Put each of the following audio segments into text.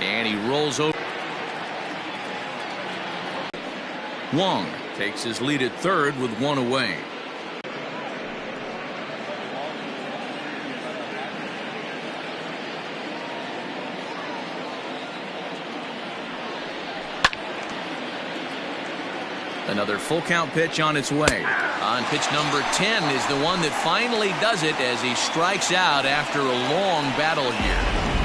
And he rolls over. Wong takes his lead at third with one away. Another full count pitch on its way. On pitch number 10 is the one that finally does it as he strikes out after a long battle here.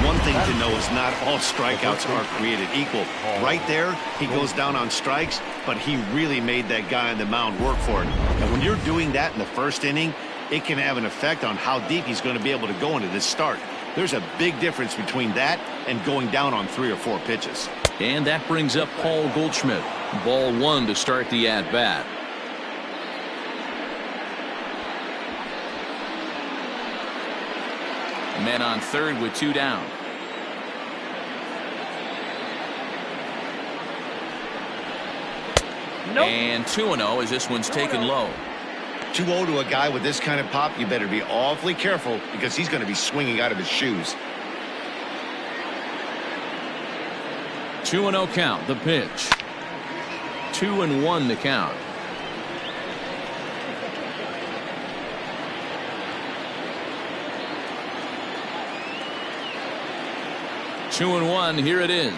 One thing to know is not all strikeouts are created equal. Right there, he goes down on strikes, but he really made that guy on the mound work for it. And when you're doing that in the first inning, it can have an effect on how deep he's going to be able to go into this start. There's a big difference between that and going down on 3 or 4 pitches. And that brings up Paul Goldschmidt. Ball 1 to start the at-bat. Men on third with 2 down. Nope. And 2-0 as this one's taken low. 2-0 to a guy with this kind of pop, you better be awfully careful because he's going to be swinging out of his shoes. 2-0 count, the pitch. 2-1 the count. Two and one, here it is.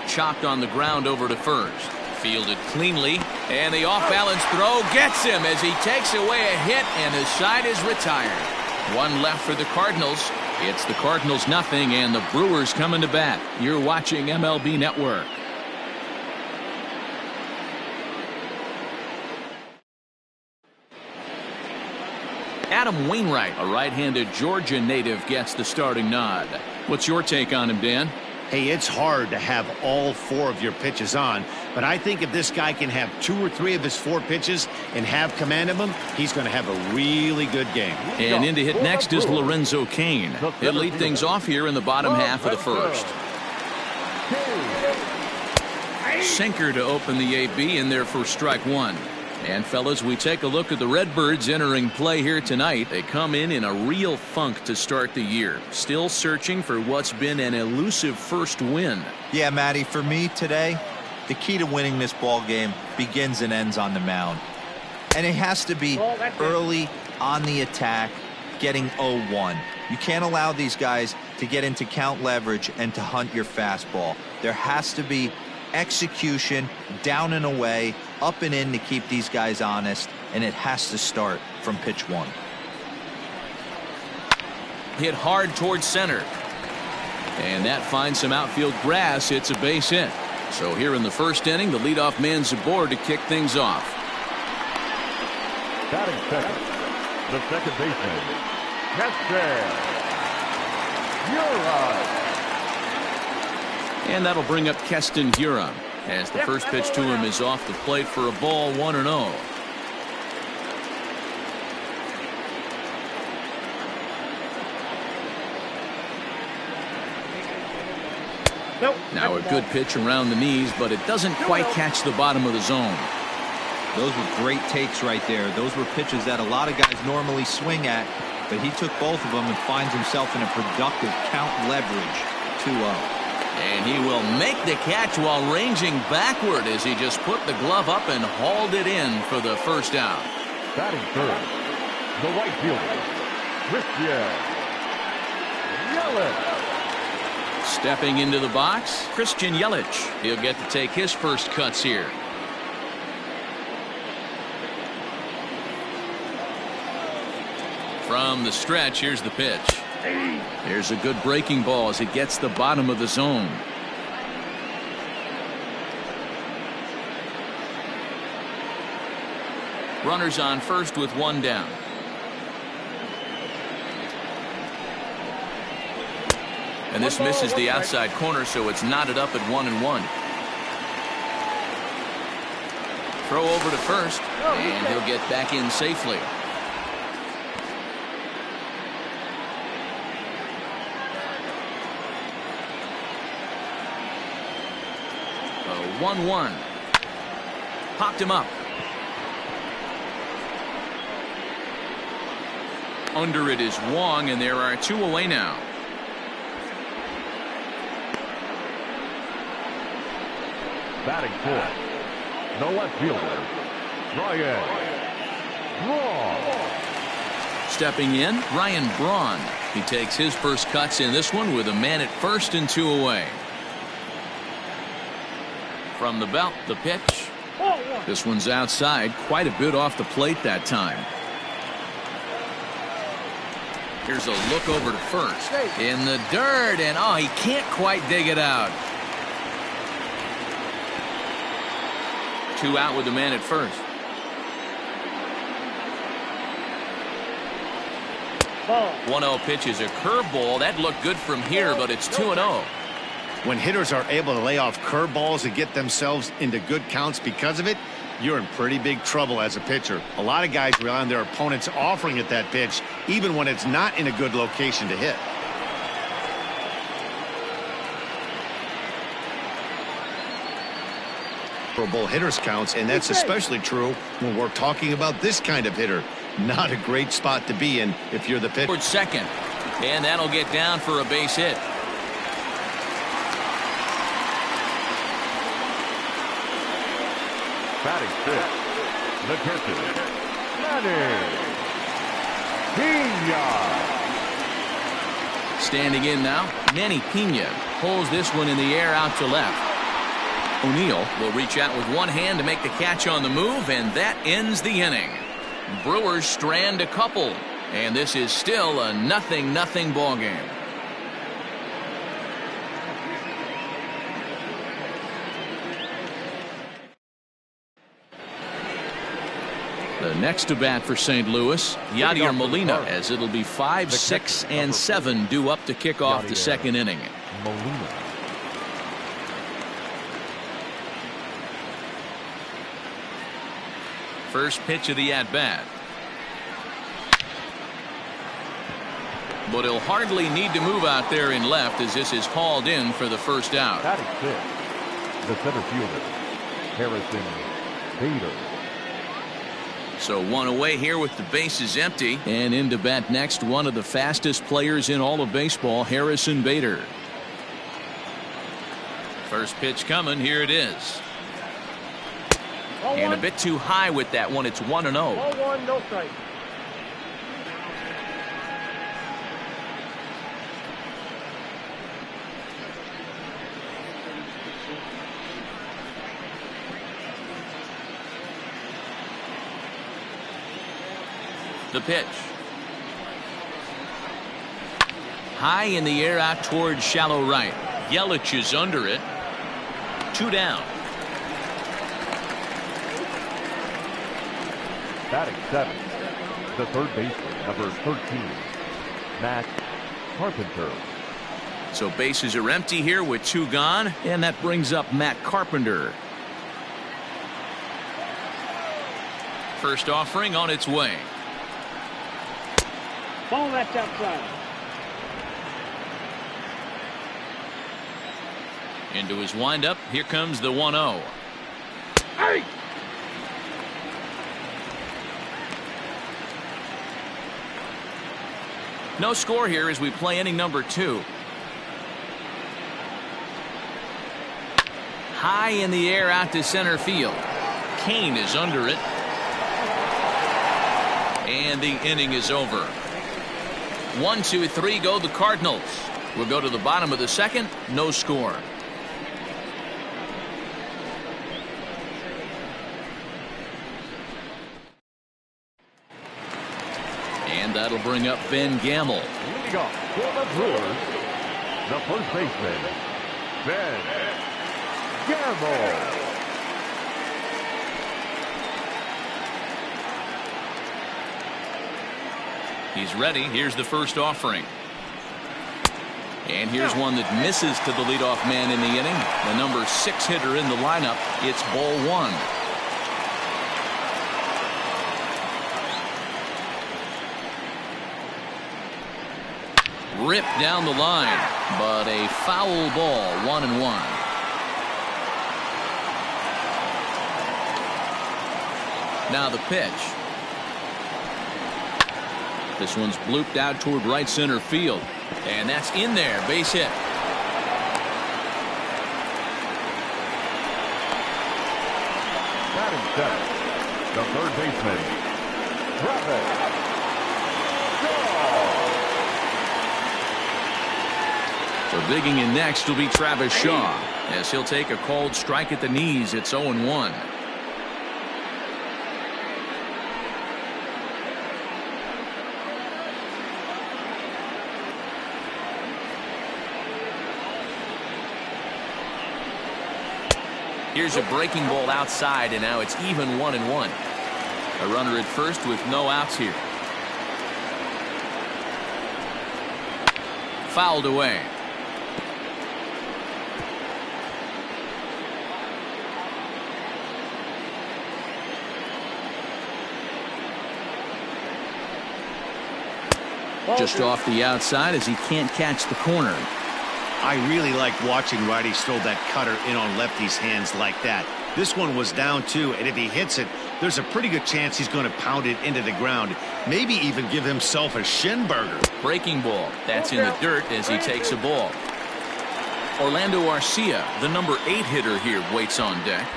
Chopped on the ground over to first. Fielded cleanly, and the off-balance throw gets him as he takes away a hit, and his side is retired. One left for the Cardinals. It's the Cardinals nothing, and the Brewers coming to bat. You're watching MLB Network. Adam Wainwright, a right-handed Georgia native, gets the starting nod. What's your take on him, Dan? Hey, it's hard to have all 4 of your pitches on, but I think if this guy can have 2 or 3 of his 4 pitches and have command of them, he's going to have a really good game. And in to hit next is Lorenzo Cain. He'll lead things off here in the bottom half of the first. Sinker to open the AB in there for strike 1. And fellas, we take a look at the Redbirds entering play here tonight. They come in a real funk to start the year. Still searching for what's been an elusive first win. Yeah, Matty, for me today, the key to winning this ball game begins and ends on the mound. And it has to be early on the attack, getting 0-1. You can't allow these guys to get into count leverage and to hunt your fastball. There has to be execution, down and away, up and in to keep these guys honest, and it has to start from pitch 1. Hit hard towards center. And that finds some outfield grass. It's a base hit. So here in the first inning, the leadoff man's aboard to kick things off. Batting second, the second baseman, Keston. And that'll bring up Keston Hiura as the first pitch to him is off the plate for a ball, 1-0. Nope. Now a good pitch around the knees, but it doesn't quite catch the bottom of the zone. Those were great takes right there. Those were pitches that a lot of guys normally swing at, but he took both of them and finds himself in a productive count leverage 2-0. And he will make the catch while ranging backward as he just put the glove up and hauled it in for the first out. Batting third, the right fielder, Christian Yelich. Stepping into the box, Christian Yelich. He'll get to take his first cuts here. From the stretch, here's the pitch. Here's a good breaking ball as it gets the bottom of the zone. Runners on first with 1 down. And this misses the outside corner, so it's knotted up at 1-1. Throw over to first, and he'll get back in safely. A 1-1. Popped him up. Under it is Wong, and there are 2 away now. Batting fourth, the left fielder, Ryan Braun. Stepping in, Ryan Braun. He takes his first cuts in this one with a man at first and 2 away. From the belt, the pitch. This one's outside, quite a bit off the plate that time. Here's a look over to first. In the dirt, and oh, he can't quite dig it out. 2 out with the man at first. Ball. 1-0 pitch is a curveball. That looked good from here, but it's 2-0. When hitters are able to lay off curveballs and get themselves into good counts because of it, you're in pretty big trouble as a pitcher. A lot of guys rely on their opponents offering at that pitch, even when it's not in a good location to hit. Bull hitters counts, and that's especially true when we're talking about this kind of hitter. Not a great spot to be in if you're the pitcher. Towards second, and that'll get down for a base hit. Batting fifth, the catcher, Manny Pena. Standing in now, Manny Pena pulls this one in the air out to left. O'Neill will reach out with one hand to make the catch on the move, and that ends the inning. Brewers strand a couple, and this is still a 0-0 ball game. The next to bat for St. Louis, Yadier Molina, as it'll be 5, 6, and 7 due up to kick off the second inning. Molina. First pitch of the at-bat. But he'll hardly need to move out there in left as this is hauled in for the first out. Batting fifth, the center fielder, Harrison Bader. So 1 away here with the bases empty, and in to bat next, one of the fastest players in all of baseball, Harrison Bader. First pitch coming, here it is. And a bit too high with that one. It's 1-0. Ball one, no strike. The pitch. High in the air out towards shallow right. Yelich is under it. 2 down. Batting seventh, the third baseman, number 13, Matt Carpenter. So bases are empty here with 2 gone, and that brings up Matt Carpenter. First offering on its way. Ball, that's outside. Into his windup. Here comes the 1-0. Hey! No score here as we play inning number 2. High in the air out to center field. Kane is under it. And the inning is over. 1, 2, 3 go the Cardinals. We'll go to the bottom of the second. No score. And that'll bring up Ben Gamble. Leading off for the Brewers, the first baseman, Ben Gamble. He's ready. Here's the first offering. And here's one that misses to the leadoff man in the inning. The number 6 hitter in the lineup. It's ball 1. Ripped down the line, but a foul ball. 1-1. Now the pitch. This one's blooped out toward right center field, and that's in there. Base hit. set. The third baseman, Travis Shaw. So digging in next will be Travis Shaw, as he'll take a called strike at the knees. It's 0-1. Here's a breaking ball outside, and now it's even 1-1. A runner at first with no outs here. Fouled away. Just off the outside as he can't catch the corner. I really like watching righties throw that cutter in on lefties' hands like that. This one was down too, and if he hits it, there's a pretty good chance he's going to pound it into the ground. Maybe even give himself a shin burger. Breaking ball. That's in the dirt as he takes a ball. Orlando Arcia, the number 8 hitter here, waits on deck.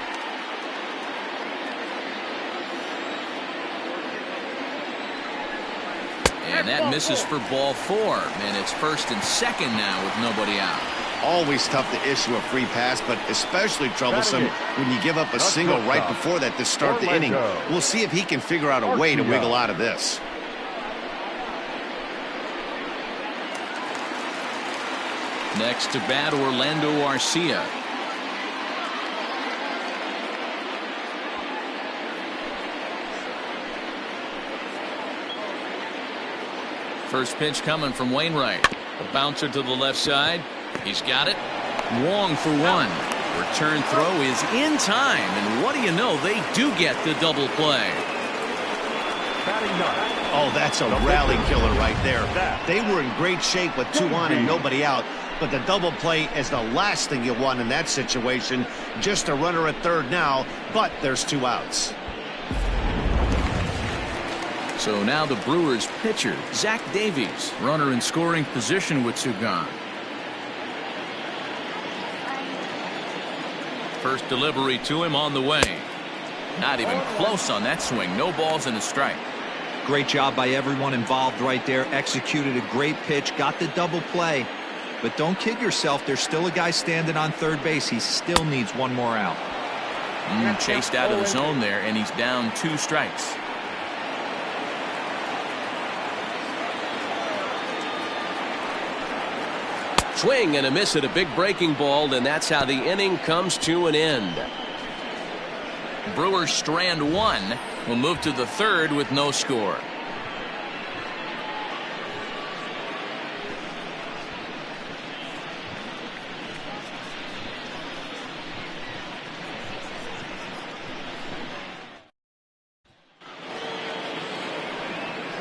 And that misses for ball 4, and it's first and second now with nobody out. Always tough to issue a free pass, but especially troublesome when you give up a single right before that to start the inning. We'll see if he can figure out a way to wiggle out of this. Next to bat, Orlando Arcia. First pitch coming from Wainwright. A bouncer to the left side. He's got it. Wong for 1. Return throw is in time, and what do you know? They do get the double play. Oh, that's a rally killer right there. They were in great shape with 2 on and nobody out, but the double play is the last thing you want in that situation. Just a runner at third now, but there's 2 outs. So now the Brewers pitcher, Zach Davies, runner in scoring position with 2 gone. First delivery to him on the way. Not even close on that swing. No balls and a strike. Great job by everyone involved right there. Executed a great pitch, got the double play. But don't kid yourself, there's still a guy standing on third base. He still needs 1 more out. Chased out of the zone there, and he's down 2 strikes. Swing and a miss at a big breaking ball, and that's how the inning comes to an end. Brewers strand 1. Will move to the 3rd with no score.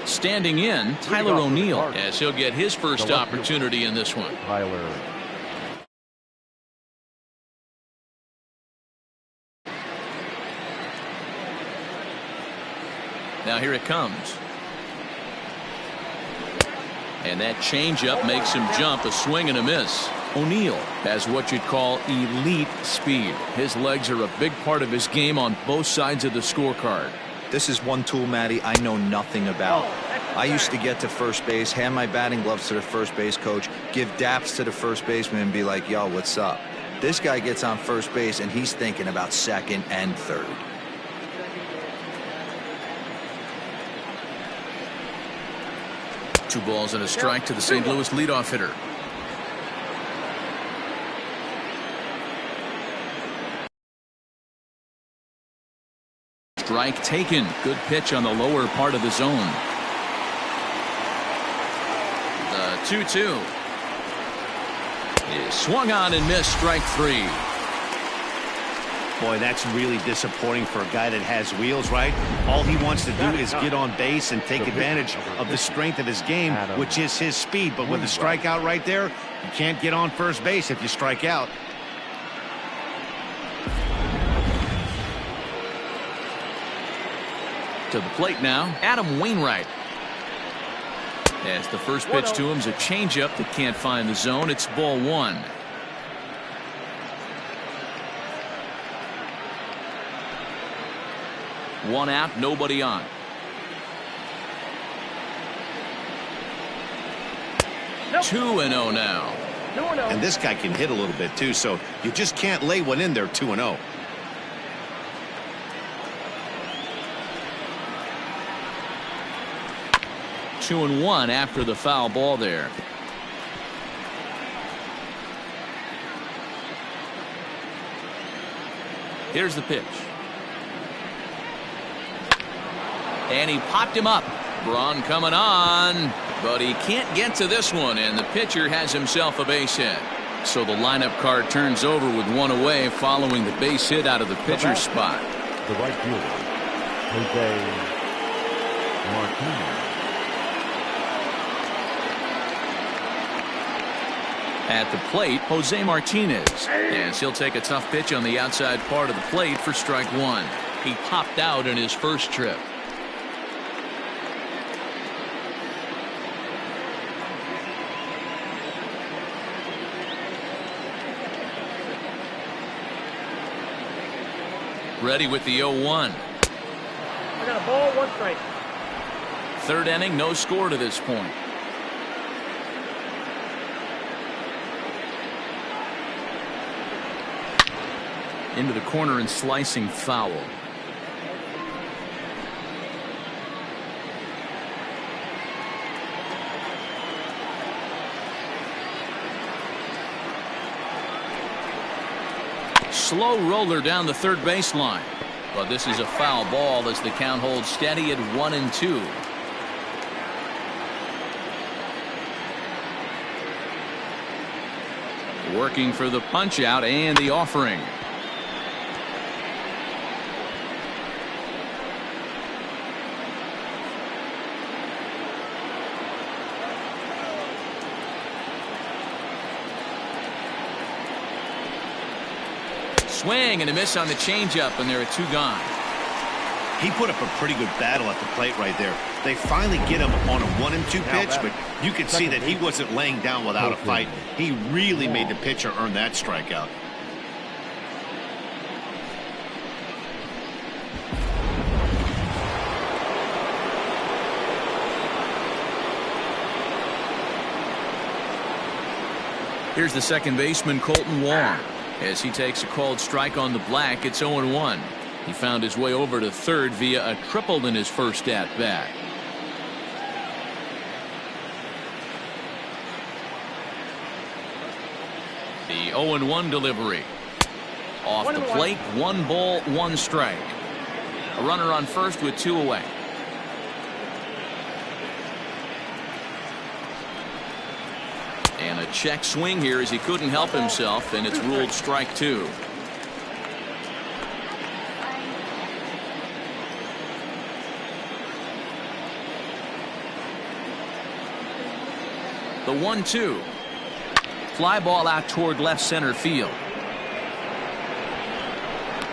Standing in, Tyler O'Neill, as he'll get his first opportunity in this one. Tyler. Now here it comes. And that changeup makes him jump. A swing and a miss. O'Neill has what you'd call elite speed. His legs are a big part of his game on both sides of the scorecard. This is one tool, Matty, I know nothing about. I used to get to first base, hand my batting gloves to the first base coach, give daps to the first baseman and be like, yo, what's up? This guy gets on first base and he's thinking about second and third. Two balls and a strike to the St. Louis leadoff hitter. Strike taken. Good pitch on the lower part of the zone. The 2-2 is swung on and missed. Strike 3. Boy, that's really disappointing for a guy that has wheels, right? All he wants to do is get on base and take advantage of the strength of his game, which is his speed. But with the strikeout right there, you can't get on first base if you strike out. To the plate now, Adam Wainwright. As the first pitch to him is a changeup that can't find the zone. It's ball 1. 1 out, nobody on. Nope. 2-0 now. 2-0. And this guy can hit a little bit too, so you just can't lay one in there 2-0. Two and 1 after the foul ball there. Here's the pitch. And he popped him up. Braun coming on, but he can't get to this one, and the pitcher has himself a base hit. So the lineup card turns over with 1 away following the base hit out of the pitcher's spot. The right fielder, Jose Martinez. At the plate, Jose Martinez, as he'll take a tough pitch on the outside part of the plate for strike 1. He popped out in his first trip. Ready with the 0-1. I got a ball, 1 strike. Third inning, no score to this point. Into the corner and slicing foul. Slow roller down the third baseline, but this is a foul ball as the count holds steady at 1-2. Working for the punch out and the offering. Swing and a miss on the changeup, and there are 2 gone. He put up a pretty good battle at the plate right there. They finally get him on a 1-2 pitch, but you could see that he wasn't laying down without a fight. He really made the pitcher earn that strikeout. Here's the second baseman, Colton Wong. As he takes a called strike on the black, it's 0-1. He found his way over to third via a triple in his first at-bat. The 0-1 delivery. Off the plate, 1 ball, 1 strike. A runner on first with 2 away. And a check swing here as he couldn't help himself, and it's ruled strike 2. The 1-2. Fly ball out toward left center field.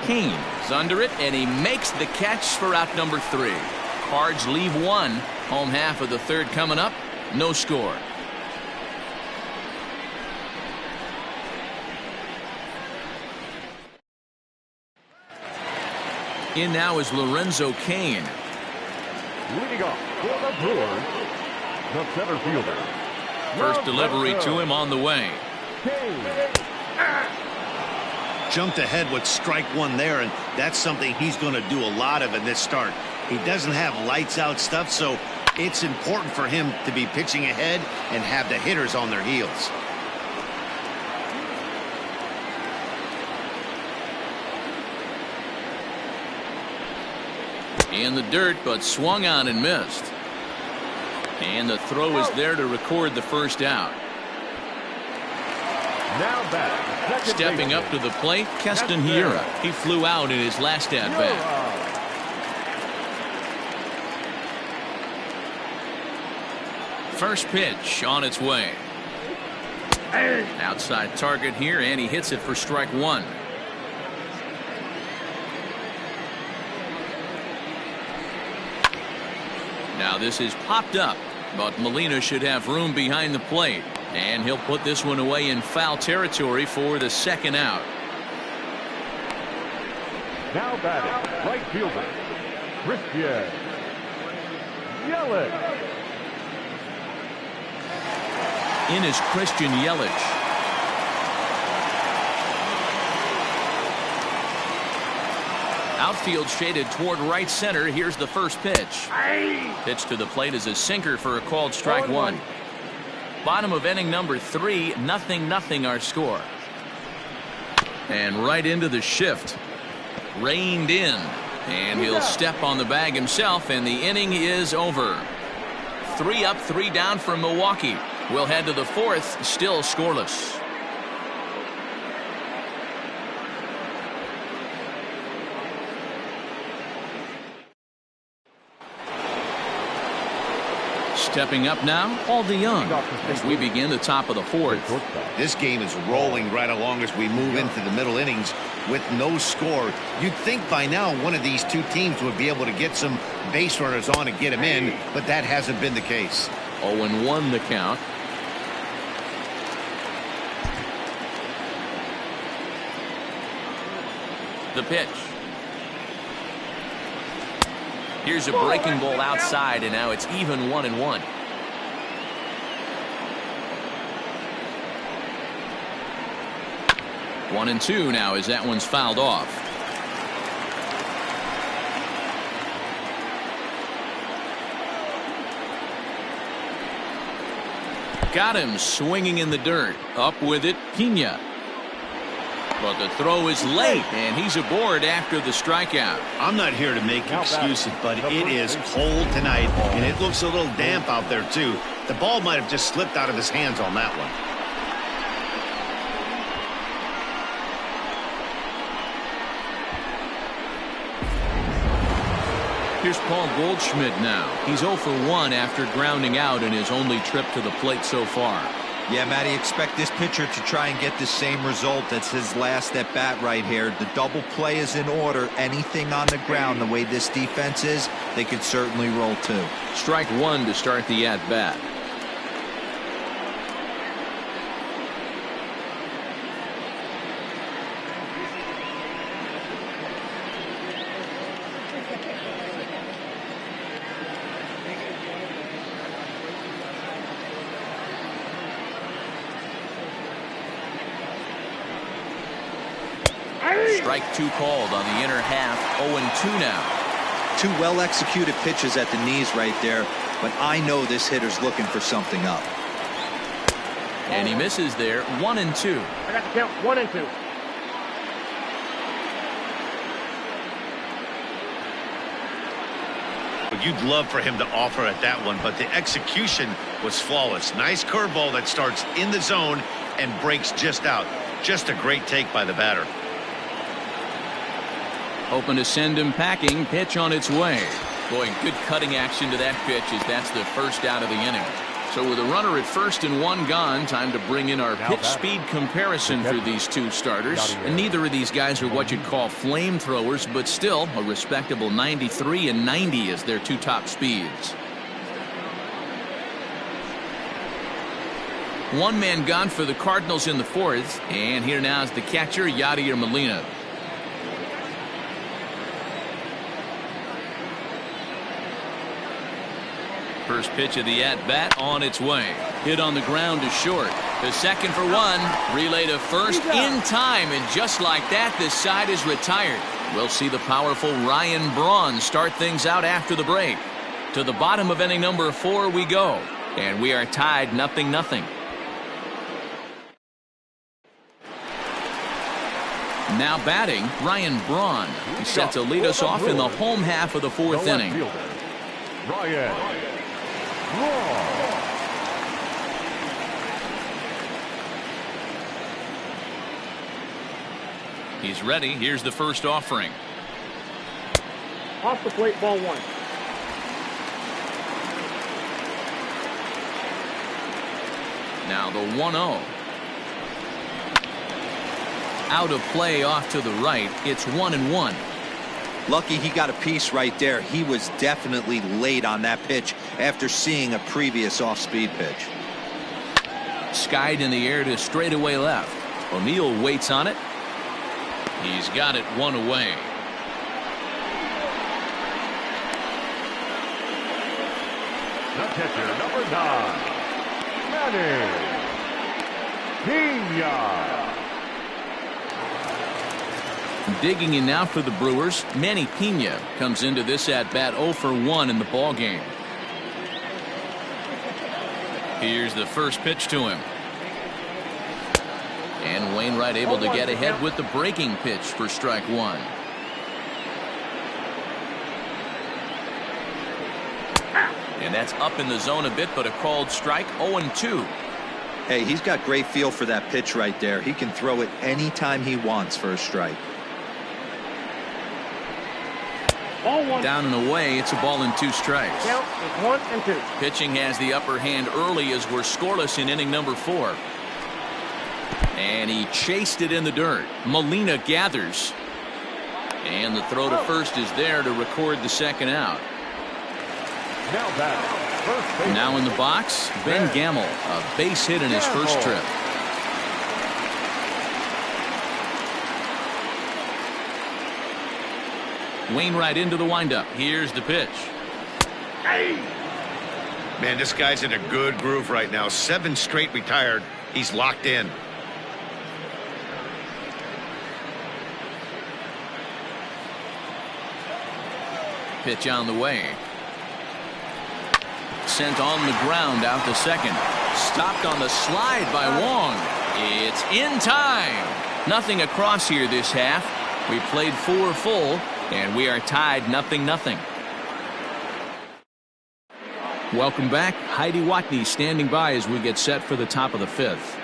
Kane is under it, and he makes the catch for out number 3. Cards leave 1. Home half of the third coming up. No score. In now is Lorenzo Cain. Leading off for the Brewers, the center fielder. First delivery to him on the way. Jumped ahead with strike 1 there, and that's something he's going to do a lot of in this start. He doesn't have lights out stuff, so it's important for him to be pitching ahead and have the hitters on their heels. In the dirt, but swung on and missed. And the throw is there to record the first out. Now back. Stepping up to the plate, Keston Hiura. He flew out in his last at-bat. First pitch on its way. Outside target here, and he hits it for strike 1. Now this is popped up, but Molina should have room behind the plate, and he'll put this one away in foul territory for the second out. Now batting, right fielder, Christian Yelich. In is Christian Yelich. Outfield shaded toward right center. Here's the first pitch. Pitch to the plate is a sinker for a called strike one. Bottom of inning number 3, 0-0 our score. And right into the shift. Reined in. And he'll step on the bag himself, and the inning is over. 3 up, 3 down for Milwaukee. We'll head to the 4th, still scoreless. Stepping up now, Paul DeYoung, as we begin the top of the 4th. This game is rolling right along as we move into the middle innings with no score. You'd think by now one of these two teams would be able to get some base runners on and get them in, but that hasn't been the case. 0-1 the count. The pitch. Here's a breaking ball outside, and now it's even 1-1. One and two now as that one's fouled off. Got him swinging in the dirt. Up with it, Pena. But the throw is late, and he's aboard after the strikeout. I'm not here to make excuses, but it is cold tonight, and it looks a little damp out there, too. The ball might have just slipped out of his hands on that one. Here's Paul Goldschmidt now. He's 0 for 1 after grounding out in his only trip to the plate so far. Yeah, Matty, expect this pitcher to try and get the same result. That's his last at bat right here. The double play is in order. Anything on the ground, the way this defense is, they could certainly roll too. Strike one to start the at bat. Strike two called on the inner half. 0-2 now. Two well-executed pitches at the knees right there, but I know this hitter's looking for something up. And he misses there. 1-2. I got the count. 1-2. You'd love for him to offer at that one, but the execution was flawless. Nice curveball that starts in the zone and breaks just out. Just a great take by the batter. Hoping to send him packing. Pitch on its way. Boy, good cutting action to that pitch as that's the first out of the inning. So with a runner at first and one gone, time to bring in our pitch speed comparison for these two starters. And neither of these guys are what you'd call flamethrowers, but still a respectable 93 and 90 as their two top speeds. One man gone for the Cardinals in the 4th, and here now is the catcher, Yadier Molina. First pitch of the at-bat on its way. Hit on the ground to short. The second for one. Relay to first in time, and just like that, this side is retired. We'll see the powerful Ryan Braun start things out after the break. To the bottom of inning number 4 we go, and we are tied 0-0. Now batting, Ryan Braun. He's set to lead us off in the home half of the 4th inning. Ryan Braun. He's ready. Here's the first offering. Off the plate, ball 1. Now the 1-0. Out of play off to the right. It's 1-1. Lucky he got a piece right there. He was definitely late on that pitch after seeing a previous off-speed pitch. Skied in the air to straightaway left. O'Neill waits on it. He's got it one away. The catcher, number 9, Manny Pena. Digging in now for the Brewers, Manny Pena comes into this at-bat 0 for 1 in the ballgame. Here's the first pitch to him. And Wainwright able to get ahead with the breaking pitch for strike 1. And that's up in the zone a bit, but a called strike. 0-2. Hey, he's got great feel for that pitch right there. He can throw it anytime he wants for a strike. Down and away, it's a ball and 2 strikes. Count is 1 and 2. Pitching has the upper hand early as we're scoreless in inning number 4. And he chased it in the dirt. Molina gathers. And the throw to first is there to record the second out. Now in the box, Ben Gamel, a base hit in his first trip. Wainwright into the windup. Here's the pitch. Man, this guy's in a good groove right now. 7 straight retired. He's locked in. Pitch on the way. Sent on the ground out to second. Stopped on the slide by Wong. It's in time. Nothing across here this half. We played 4 full, and we are tied 0-0. Welcome back. Heidi Watney standing by as we get set for the top of the 5th.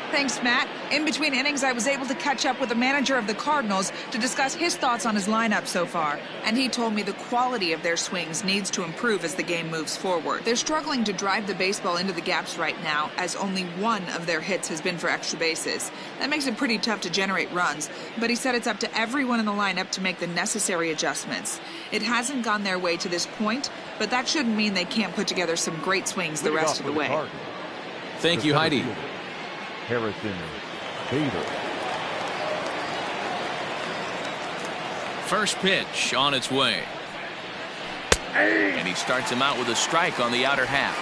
Thanks, Matt. In between innings, I was able to catch up with the manager of the Cardinals to discuss his thoughts on his lineup so far. And he told me the quality of their swings needs to improve as the game moves forward. They're struggling to drive the baseball into the gaps right now, as only 1 of their hits has been for extra bases. That makes it pretty tough to generate runs, but he said it's up to everyone in the lineup to make the necessary adjustments. It hasn't gone their way to this point, but that shouldn't mean they can't put together some great swings the rest of the way. Thank you, Heidi. Harrison Bader. First pitch on its way. And he starts him out with a strike on the outer half.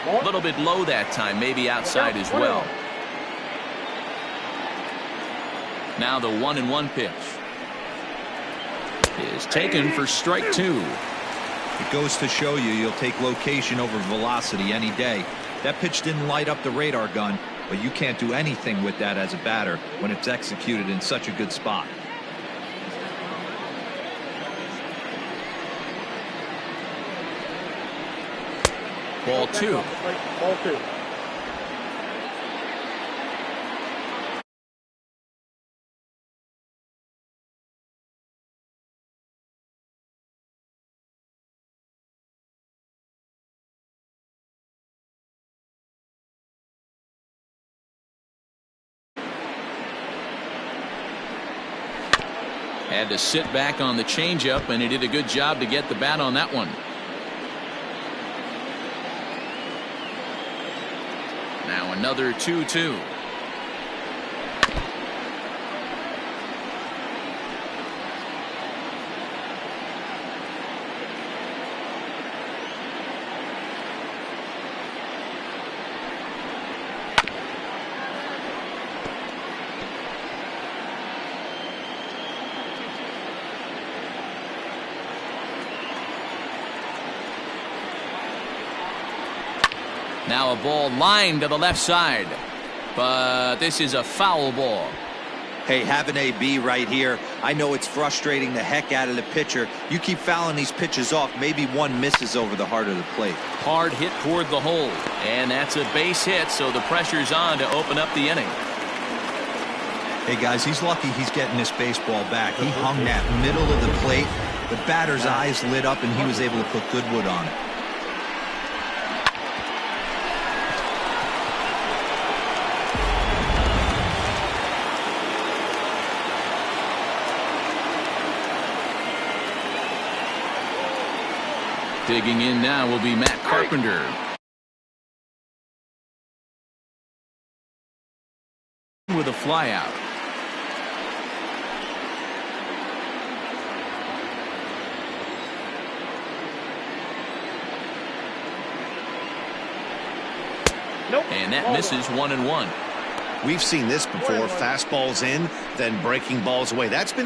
A little bit low that time, maybe outside as well. Now the 1-1 pitch is taken for strike 2. It goes to show you you'll take location over velocity any day. That pitch didn't light up the radar gun, but you can't do anything with that as a batter when it's executed in such a good spot. Ball 2. Ball 2. Had to sit back on the changeup, and he did a good job to get the bat on that one. Now another 2-2. Now a ball lined to the left side, but this is a foul ball. Hey, have an AB right here. I know it's frustrating the heck out of the pitcher. You keep fouling these pitches off, maybe one misses over the heart of the plate. Hard hit toward the hole, and that's a base hit, so the pressure's on to open up the inning. Hey guys, he's lucky he's getting this baseball back. He hung that middle of the plate. The batter's eyes lit up, and he was able to put good wood on it. Digging in now will be Matt Carpenter. With a flyout. And that misses 1-1. We've seen this before. Fastballs in, then breaking balls away. That's been...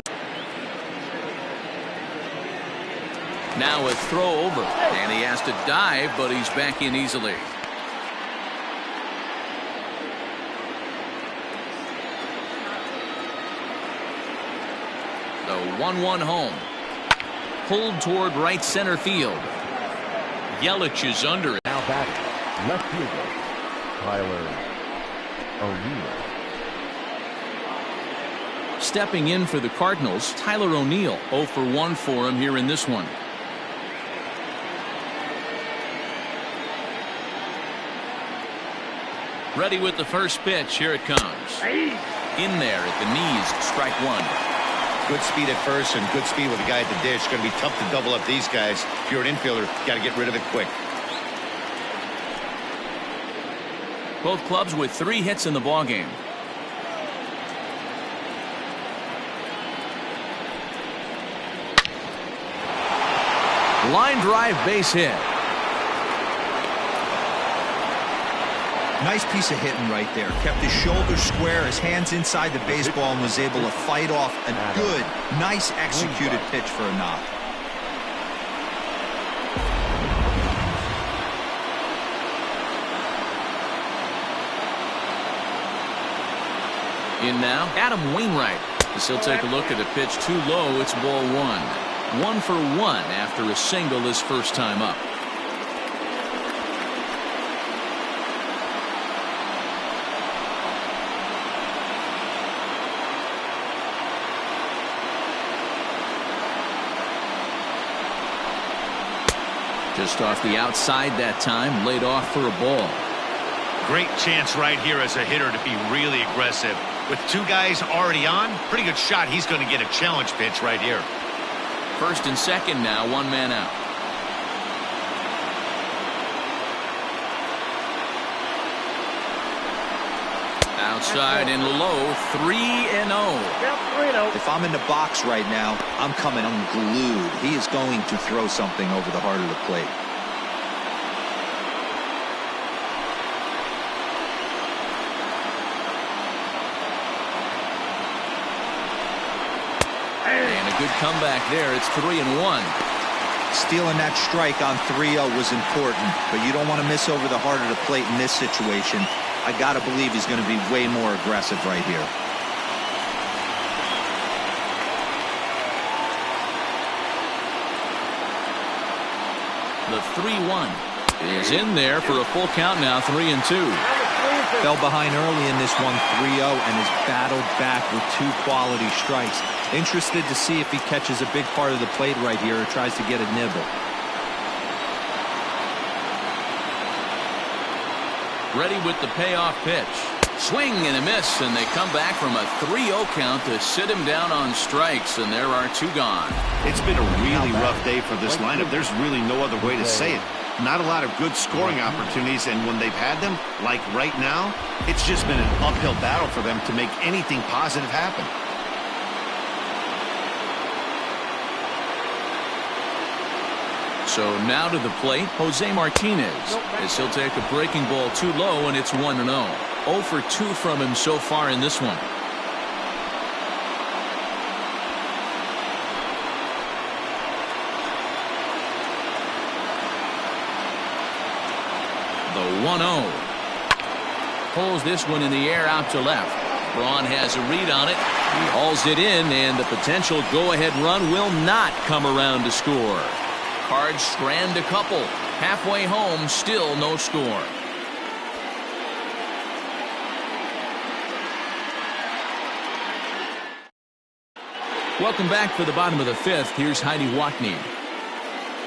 Now a throw over, and he has to dive, but he's back in easily. The 1-1 home. Pulled toward right center field. Yelich is under it. Now batting, left fielder, Tyler O'Neill. Stepping in for the Cardinals, Tyler O'Neill. 0 for 1 for him here in this one. Ready with the first pitch. Here it comes. In there at the knees. Strike one. Good speed at first and good speed with the guy at the dish. Going to be tough to double up these guys. If you're an infielder, got to get rid of it quick. Both clubs with 3 hits in the ballgame. Line drive base hit. Nice piece of hitting right there. Kept his shoulders square, his hands inside the baseball, and was able to fight off a good, nice executed pitch for a knock. In now, Adam Wainwright. As he'll take a look at a pitch too low. It's ball 1. 1 for 1 after a single his first time up. Just off the outside that time, laid off for a ball. Great chance right here as a hitter to be really aggressive. With 2 guys already on, pretty good shot. He's going to get a challenge pitch right here. First and second now, 1 man out. Outside and low, 3-0. If I'm in the box right now, I'm coming unglued. He is going to throw something over the heart of the plate. And a good comeback there. It's 3-1. Stealing that strike on 3-0 was important, but you don't want to miss over the heart of the plate in this situation. I got to believe he's going to be way more aggressive right here. The 3-1 is in there for a full count now, 3-2. Fell behind early in this one, 3-0, and has battled back with 2 quality strikes. Interested to see if he catches a big part of the plate right here or tries to get a nibble. Ready with the payoff pitch. Swing and a miss, and they come back from a 3-0 count to sit him down on strikes, and there are 2 gone. It's been a really rough day for this lineup. There's really no other way to say it. Not a lot of good scoring opportunities, and when they've had them, like right now, it's just been an uphill battle for them to make anything positive happen. So now to the plate, Jose Martinez, as he'll take a breaking ball too low, and it's 1-0. 0 for 2 from him so far in this one. The 1-0. Pulls this one in the air out to left. Braun has a read on it. He hauls it in, and the potential go-ahead run will not come around to score. Cards strand a couple. Halfway home, still no score. Welcome back for the bottom of the 5th. Here's Heidi Watney.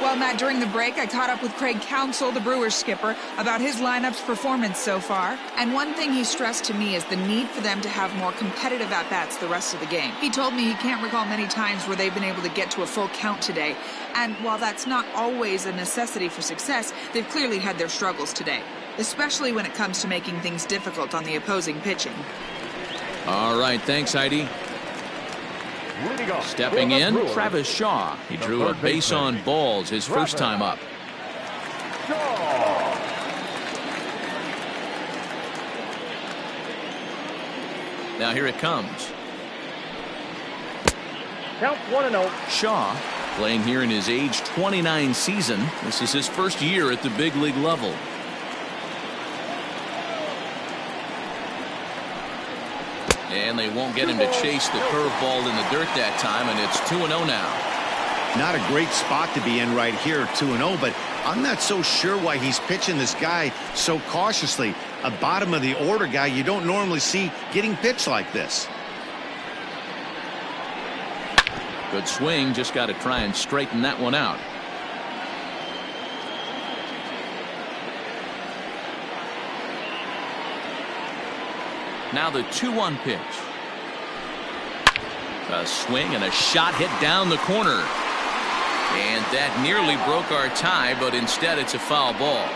Well, Matt, during the break, I caught up with Craig Counsell, the Brewers skipper, about his lineup's performance so far. And one thing he stressed to me is the need for them to have more competitive at-bats the rest of the game. He told me he can't recall many times where they've been able to get to a full count today. And while that's not always a necessity for success, they've clearly had their struggles today, especially when it comes to making things difficult on the opposing pitching. All right, thanks, Heidi. Stepping in, Travis Shaw. He drew a base on balls his first time up. Now here it comes. Count 1-0. Shaw playing here in his age 29 season. This is his first year at the big league level. And they won't get him to chase the curveball in the dirt that time, and it's 2-0 now. Not a great spot to be in right here, 2-0, but I'm not so sure why he's pitching this guy so cautiously. A bottom of the order guy you don't normally see getting pitched like this. Good swing, just got to try and straighten that one out. Now the 2-1 pitch. A swing and a shot hit down the corner. And that nearly broke our tie, but instead it's a foul ball.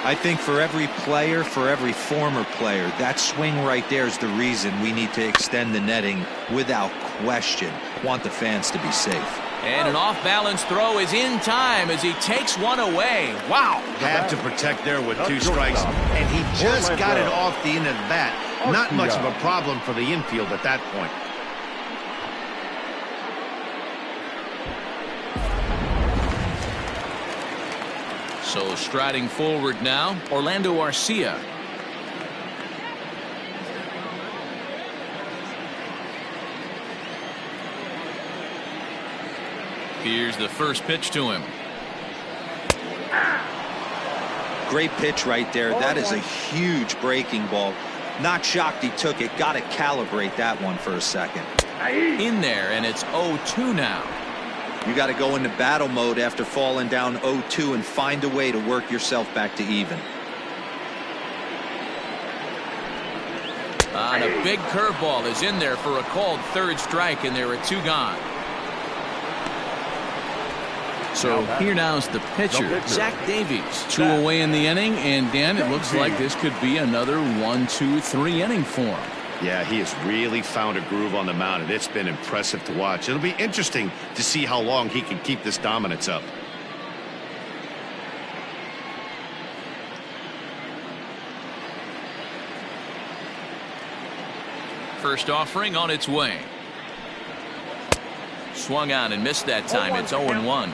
I think for every player, for every former player, that swing right there is the reason we need to extend the netting without question. Want the fans to be safe. And an off-balance throw is in time as he takes one away. Wow. Had to protect there with 2 strikes, and he just got it off the end of the bat. Not much of a problem for the infield at that point. So striding forward now, Orlando Arcia. Here's the first pitch to him. Great pitch right there. That is a huge breaking ball. Not shocked he took it. Got to calibrate that one for a second. In there, and it's 0-2 now. You got to go into battle mode after falling down 0-2 and find a way to work yourself back to even. And a big curveball is in there for a called third strike, and there are 2 gone. So here now's the pitcher, Zach Davies. 2 away in the inning, and Dan, it looks like this could be another 1-2-3 inning for him. Yeah, he has really found a groove on the mound, and it's been impressive to watch. It'll be interesting to see how long he can keep this dominance up. First offering on its way. Swung on and missed that time. It's 0-1.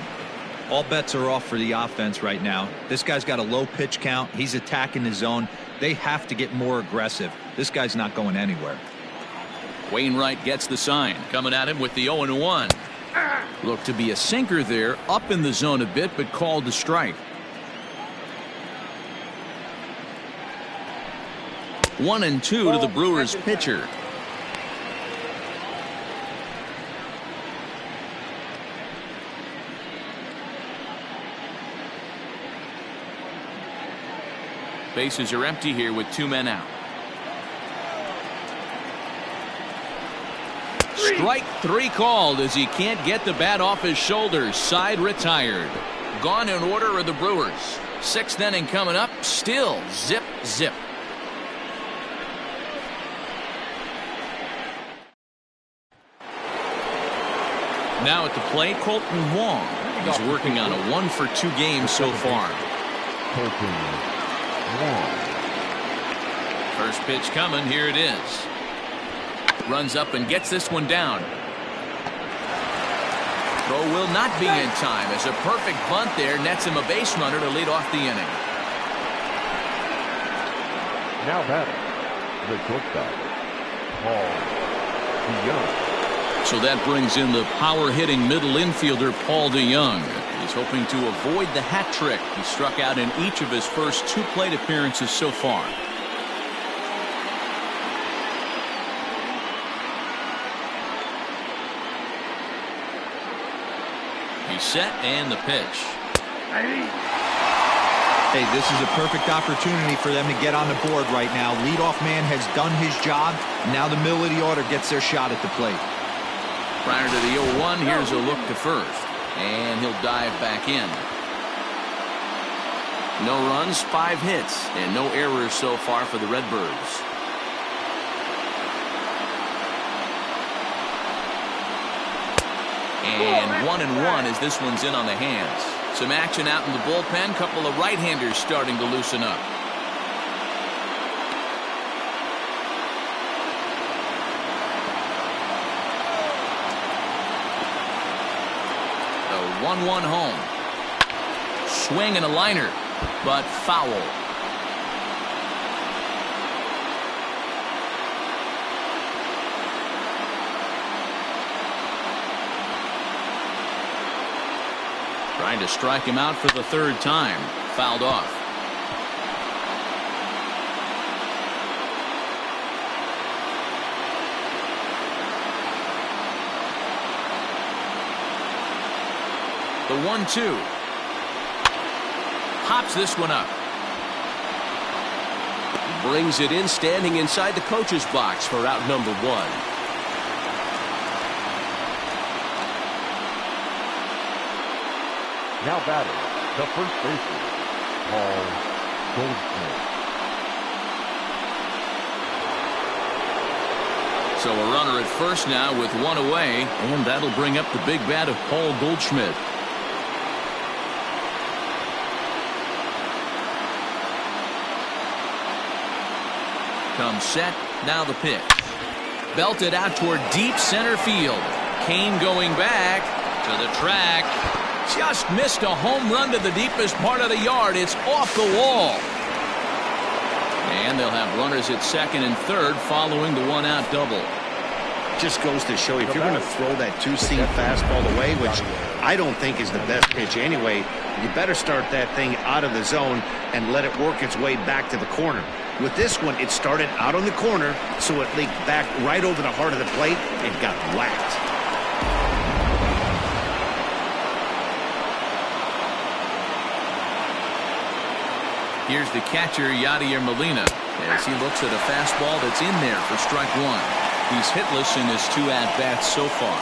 All bets are off for the offense right now. This guy's got a low pitch count. He's attacking the zone. They have to get more aggressive. This guy's not going anywhere. Wainwright gets the sign. Coming at him with the 0-1. Looked to be a sinker there, up in the zone a bit, but called the strike. 1-2 to the Brewers pitcher. Bases are empty here with 2 men out. Strike 3 called as he can't get the bat off his shoulders. Side retired. Gone in order are the Brewers. 6th inning coming up. Still zip, zip. Now at the plate, Colton Wong. He's working on a 1-for-2 game so far. First pitch coming. Here it is. Runs up and gets this one down. Throw will not be in time as a perfect bunt there nets him a base runner to lead off the inning. Now batting, the shortstop, Paul DeYoung. So that brings in the power-hitting middle infielder Paul DeYoung. He's hoping to avoid the hat trick. He struck out in each of his first 2 plate appearances so far. He's set and the pitch. Hey, this is a perfect opportunity for them to get on the board right now. Leadoff man has done his job. Now the middle of the order gets their shot at the plate. Prior to the 0-1, here's a look to first. And he'll dive back in. No runs, 5 hits, and no errors so far for the Redbirds. And 1-1 as this one's in on the hands. Some action out in the bullpen. Couple of right-handers starting to loosen up. 1-1 home. Swing and a liner, but foul. Trying to strike him out for the third time. Fouled off. The 1-2. Hops this one up. Brings it in, standing inside the coach's box for out number 1. Now batting, the first baseman, Paul Goldschmidt. So a runner at first now with one away, and that'll bring up the big bat of Paul Goldschmidt. Comes set, now the pitch. Belted out toward deep center field. Kane going back to the track. Just missed a home run to the deepest part of the yard. It's off the wall. And they'll have runners at second and third following the one-out double. Just goes to show you, if you're going to throw that two-seam fastball away, which I don't think is the best pitch anyway, you better start that thing out of the zone and let it work its way back to the corner. With this one, it started out on the corner, so it leaked back right over the heart of the plate and got whacked. Here's the catcher, Yadier Molina, as he looks at a fastball that's in there for strike one. He's hitless in his 2 at-bats so far.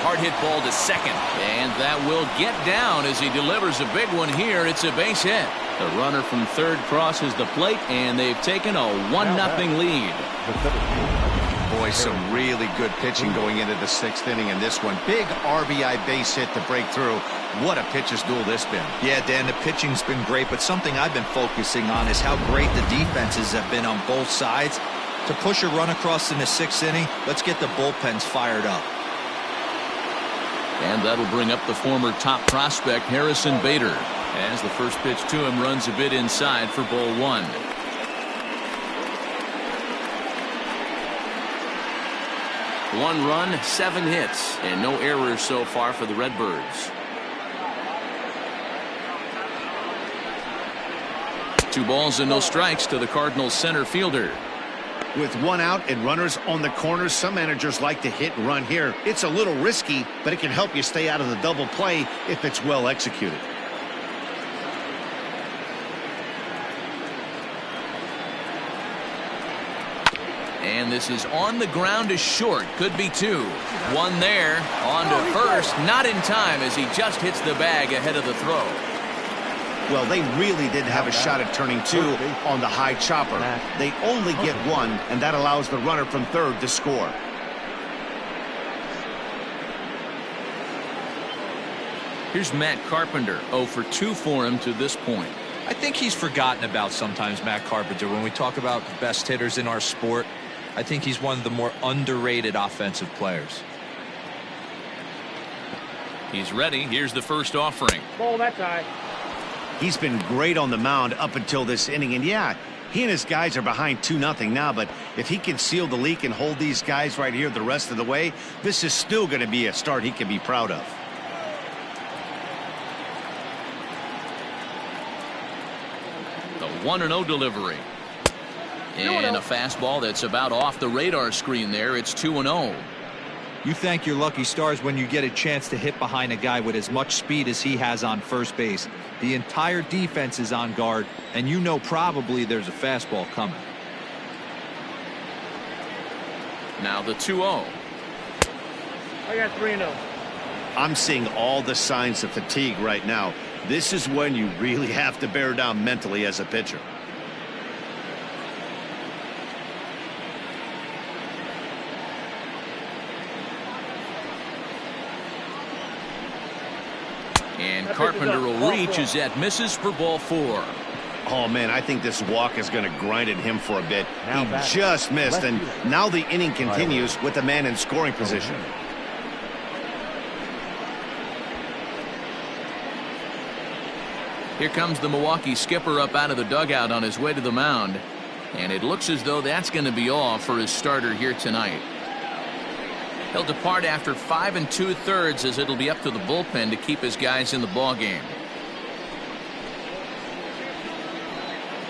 Hard hit ball to second, and that will get down as he delivers a big one here. It's a base hit. The runner from third crosses the plate, and they've taken a 1-0 lead. Boy, some really good pitching going into the 6th inning in this one. Big RBI base hit to break through. What a pitcher's duel this been. Yeah, Dan, the pitching's been great, but something I've been focusing on is how great the defenses have been on both sides. To push a run across in the 6th inning, let's get the bullpens fired up. And that'll bring up the former top prospect, Harrison Bader, as the first pitch to him runs a bit inside for ball 1. One run, 7 hits, and no errors so far for the Redbirds. 2 balls and no strikes to the Cardinals center fielder. With 1 out and runners on the corners, some managers like to hit and run here. It's a little risky, but it can help you stay out of the double play if it's well executed. And this is on the ground to short. Could be 2. 1 there. On to first. Not in time as he just hits the bag ahead of the throw. Well, they really didn't have a shot at turning 2 on the high chopper. They only get 1, and that allows the runner from third to score. Here's Matt Carpenter. 0 for 2 for him to this point. I think he's forgotten about sometimes, Matt Carpenter. When we talk about the best hitters in our sport, I think he's one of the more underrated offensive players. He's ready. Here's the first offering. Ball that side. He's been great on the mound up until this inning, and yeah, he and his guys are behind 2-0 now, but if he can seal the leak and hold these guys right here the rest of the way, this is still going to be a start he can be proud of. The 1-0 delivery. And a fastball that's about off the radar screen there. It's 2-0. You thank your lucky stars when you get a chance to hit behind a guy with as much speed as he has on first base. The entire defense is on guard, and you know probably there's a fastball coming. Now the 2-0. I got 3-0. I'm seeing all the signs of fatigue right now. This is when you really have to bear down mentally as a pitcher. And Carpenter will reach as that misses for ball 4. Oh, man, I think this walk is going to grind at him for a bit. Now He just missed, and now the inning continues with the man in scoring position. Here comes the Milwaukee skipper up out of the dugout on his way to the mound. And it looks as though that's going to be all for his starter here tonight. He'll depart after 5 2/3 as it'll be up to the bullpen to keep his guys in the ball game.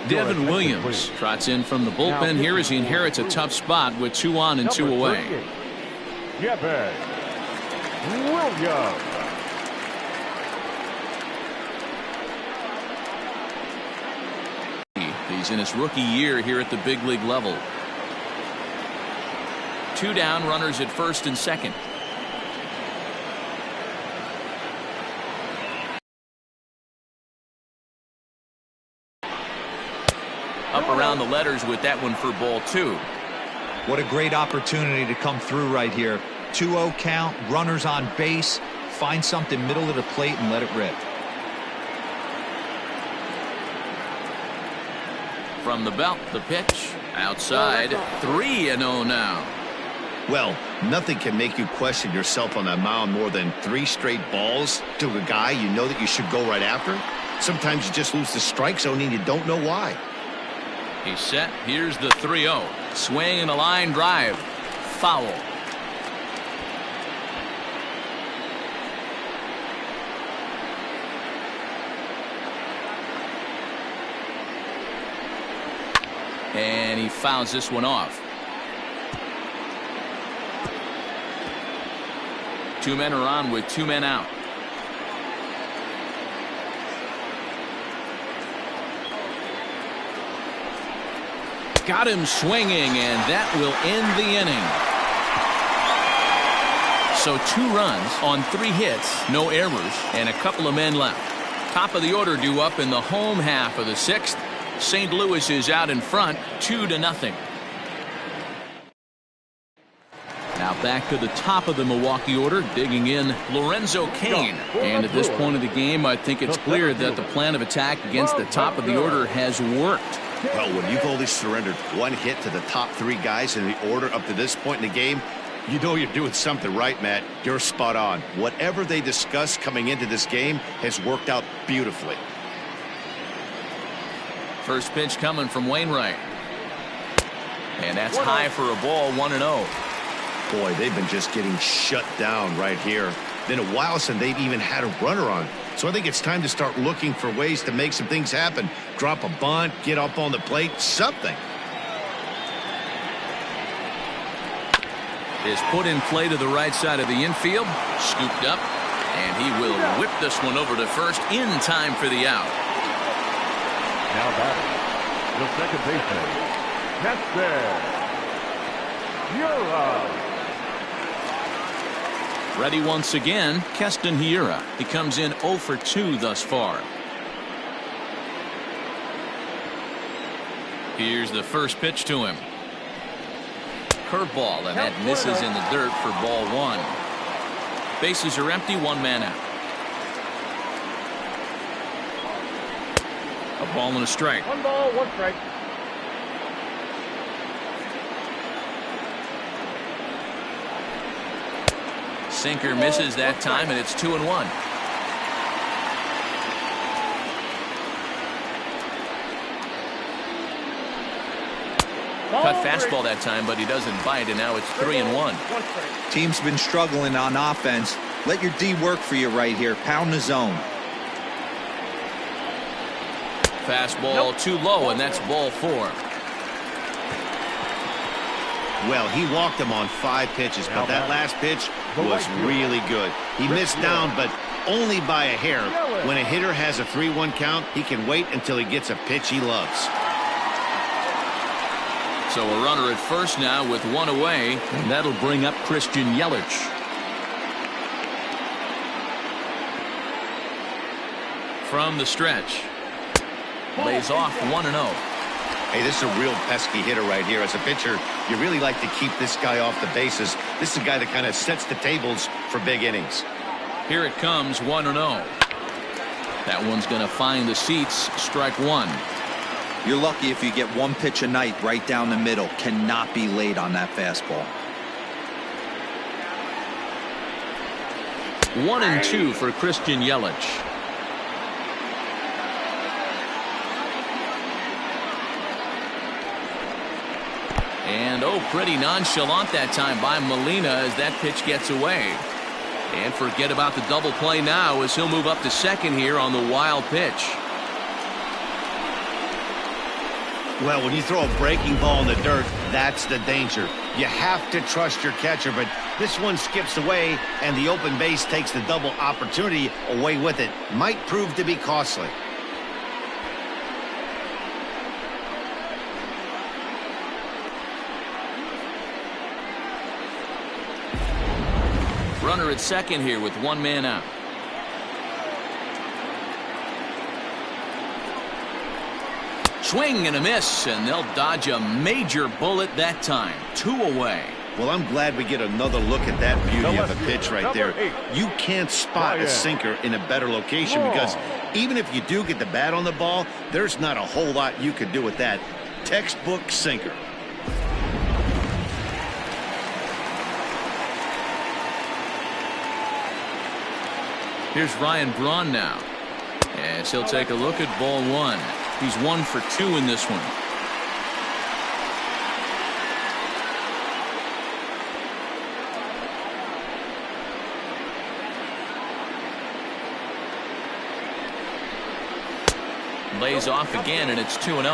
Devin Williams trots in from the bullpen here as he inherits a tough spot with 2 on and 2 away. Devin Williams. He's in his rookie year here at the big league level. 2 down, runners at first and second. Up around the letters with that one for ball 2. What a great opportunity to come through right here. 2-0 count, runners on base. Find something middle of the plate and let it rip. From the belt, the pitch. Outside, 3-0 now. Well, nothing can make you question yourself on that mound more than 3 straight balls to a guy you know that you should go right after. Sometimes you just lose the strike zone and you don't know why. He's set. Here's the 3-0. Swing and a line drive. Foul. And he fouls this one off. 2 men are on with 2 men out. Got him swinging, and that will end the inning. So 2 runs on 3 hits, no errors, and a couple of men left. Top of the order due up in the home half of the 6th. St. Louis is out in front, 2-0. Now back to the top of the Milwaukee order, digging in Lorenzo Cain. And at this point of the game, I think it's clear that the plan of attack against the top of the order has worked. Well, when you've only surrendered 1 hit to the top 3 guys in the order up to this point in the game, you know you're doing something right, Matt. You're spot on. Whatever they discussed coming into this game has worked out beautifully. First pitch coming from Wainwright. And that's high for a ball, 1-0. Boy, they've been just getting shut down right here. Been a while since they've even had a runner on. So I think it's time to start looking for ways to make some things happen. Drop a bunt, get up on the plate, something. Is put in play to the right side of the infield. Scooped up. And he will whip this one over to first in time for the out. Now batting, the second baseman, Keston Hiura. Ready once again, Keston Hiura. He comes in 0 for 2 thus far. Here's the first pitch to him. Curveball, and that misses in the dirt for ball 1. Bases are empty, 1 man out. A ball and a strike. 1 ball, 1 strike. Sinker misses that time, and it's 2-1. Cut fastball that time, but he doesn't bite, and now it's 3-1. Team's been struggling on offense. Let your D work for you right here. Pound the zone. Fastball too low, and that's ball 4. Well, he walked him on 5 pitches, but that last pitch was really good. He missed down, but only by a hair. When a hitter has a 3-1 count, he can wait until he gets a pitch he loves. So a runner at first now with 1 away, and that'll bring up Christian Yelich. From the stretch. Lays off 1-0. Hey, this is a real pesky hitter right here. As a pitcher, you really like to keep this guy off the bases. This is a guy that kind of sets the tables for big innings. Here it comes, 1-0. That one's going to find the seats, strike 1. You're lucky if you get one pitch a night right down the middle. Cannot be late on that fastball. 1-2 for Christian Yelich. And pretty nonchalant that time by Molina as that pitch gets away. And forget about the double play now as he'll move up to second here on the wild pitch. Well, when you throw a breaking ball in the dirt, that's the danger. You have to trust your catcher, but this one skips away, and the open base takes the double opportunity away with it. Might prove to be costly. Runner at second here with one man out. Swing and a miss, and they'll dodge a major bullet that time. 2 away. Well, I'm glad we get another look at that beauty of a pitch right there. You can't spot a sinker in a better location because even if you do get the bat on the ball, there's not a whole lot you could do with that. Textbook sinker. Here's Ryan Braun now. As he'll take a look at ball 1. He's 1 for 2 in this one. Lays off again, and it's 2-0.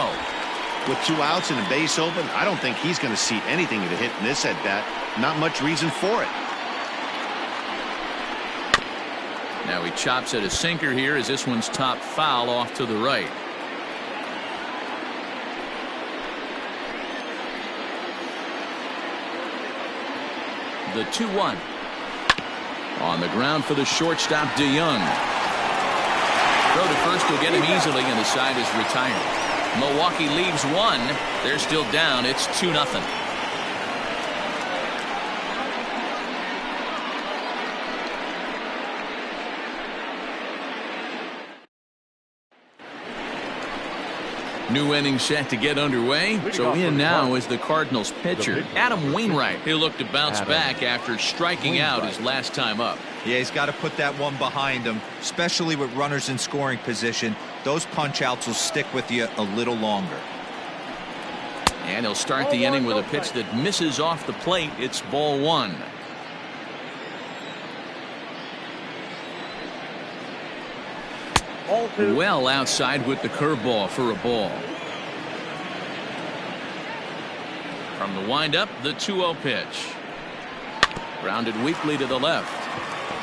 With 2 outs and a base open, I don't think he's going to see anything to hit in this at bat. Not much reason for it. Now he chops at a sinker here as this one's top foul off to the right. The 2-1. On the ground for the shortstop, DeYoung. Throw to first will get him easily, and the side is retired. Milwaukee leaves 1. They're still down. It's 2-0. New inning set to get underway. So in now is the Cardinals pitcher, Adam Wainwright. He'll look to bounce back after striking out his last time up. Yeah, he's got to put that one behind him, especially with runners in scoring position. Those punch outs will stick with you a little longer. And he'll start the inning with a pitch that misses off the plate. It's ball 1. Well outside with the curveball for a ball. From the windup, the 2-0 pitch. Grounded weakly to the left.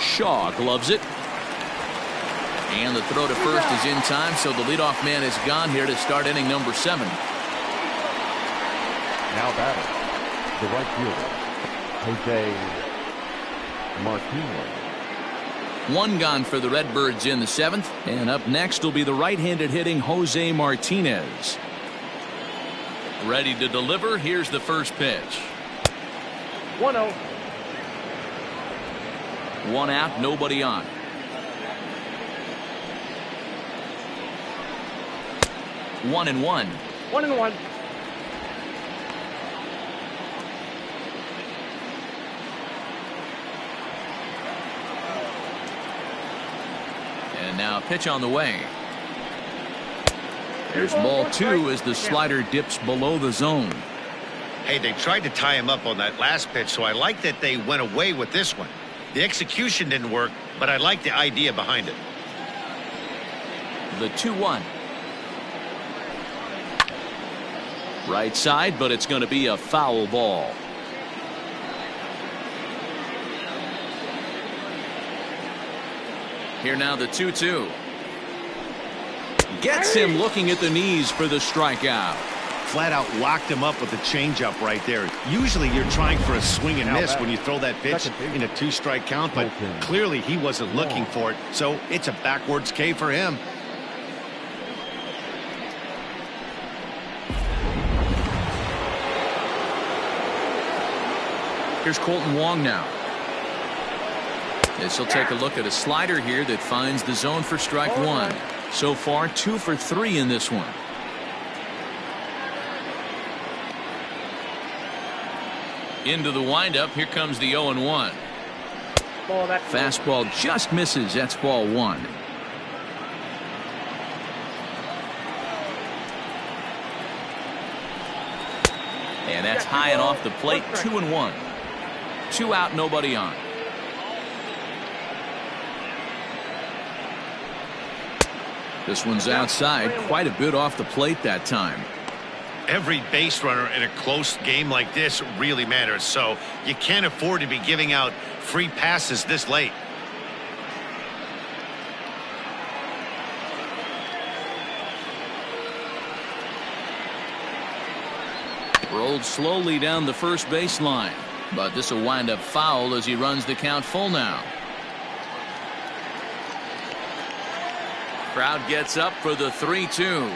Shaw gloves it. And the throw to first is in time, so the leadoff man is gone here to start inning number 7. Now batting, the right fielder, Jose Martinez. 1 gone for the Redbirds in the 7th, and up next will be the right-handed hitting Jose Martinez. Ready to deliver. Here's the first pitch. 1-0. 1 out, nobody on. One and one. 1-1. And now a pitch on the way. Here's ball 2 as the slider dips below the zone. Hey, they tried to tie him up on that last pitch, so I like that they went away with this one. The execution didn't work, but I like the idea behind it. The 2-1. Right side, but it's going to be a foul ball. Here now the 2-2. Gets him looking at the knees for the strikeout. Flat out locked him up with a changeup right there. Usually you're trying for a swing and miss when you throw that pitch in a 2-strike count, but clearly he wasn't looking for it, so it's a backwards K for him. Here's Colton Wong now. This will take a look at a slider here that finds the zone for strike 1. So far 2 for 3 in this one. Into the windup. Here comes the 0-1. Fastball just misses. That's ball 1. And that's high and off the plate. 2-1. 2 out, nobody on. This one's outside. Quite a bit off the plate that time. Every base runner in a close game like this really matters, so you can't afford to be giving out free passes this late. Rolled slowly down the first baseline, but this will wind up foul as he runs the count full now. Crowd gets up for the 3-2.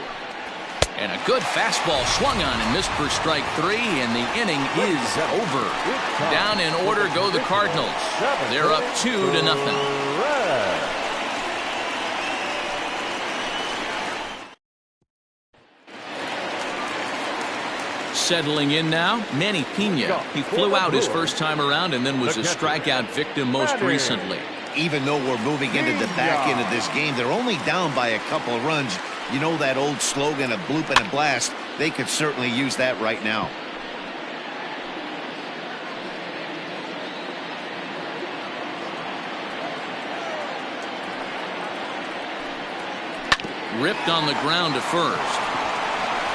And a good fastball swung on and missed for strike 3, and the inning is over. Down in order go the Cardinals. They're up 2-0. Settling in now, Manny Pena. He flew out his first time around and then was a strikeout victim most recently. Even though we're moving into the back end of this game, they're only down by a couple of runs. You know that old slogan, a bloop and a blast. They could certainly use that right now. Ripped on the ground to first.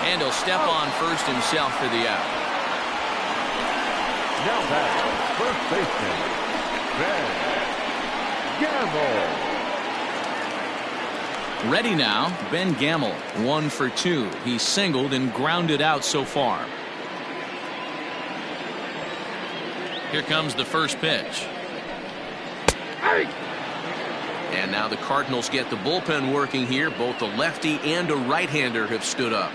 And he'll step on first himself for the out. Now back, first baseman, Ben Gamble. Ready now, Ben Gamble, 1 for 2. He's singled and grounded out so far. Here comes the first pitch. And now the Cardinals get the bullpen working here. Both a lefty and a right-hander have stood up.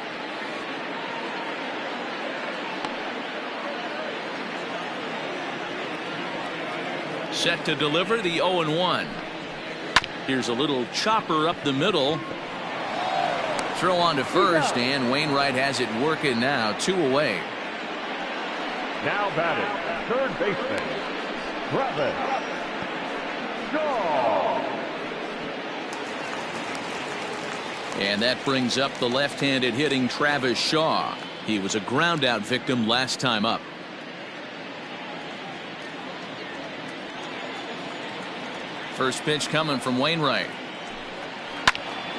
Set to deliver the 0-1. Here's a little chopper up the middle. Throw on to first, and Wainwright has it working now. 2 away. Now batting, third baseman, Travis Shaw. And that brings up the left-handed hitting Travis Shaw. He was a ground-out victim last time up. First pitch coming from Wainwright.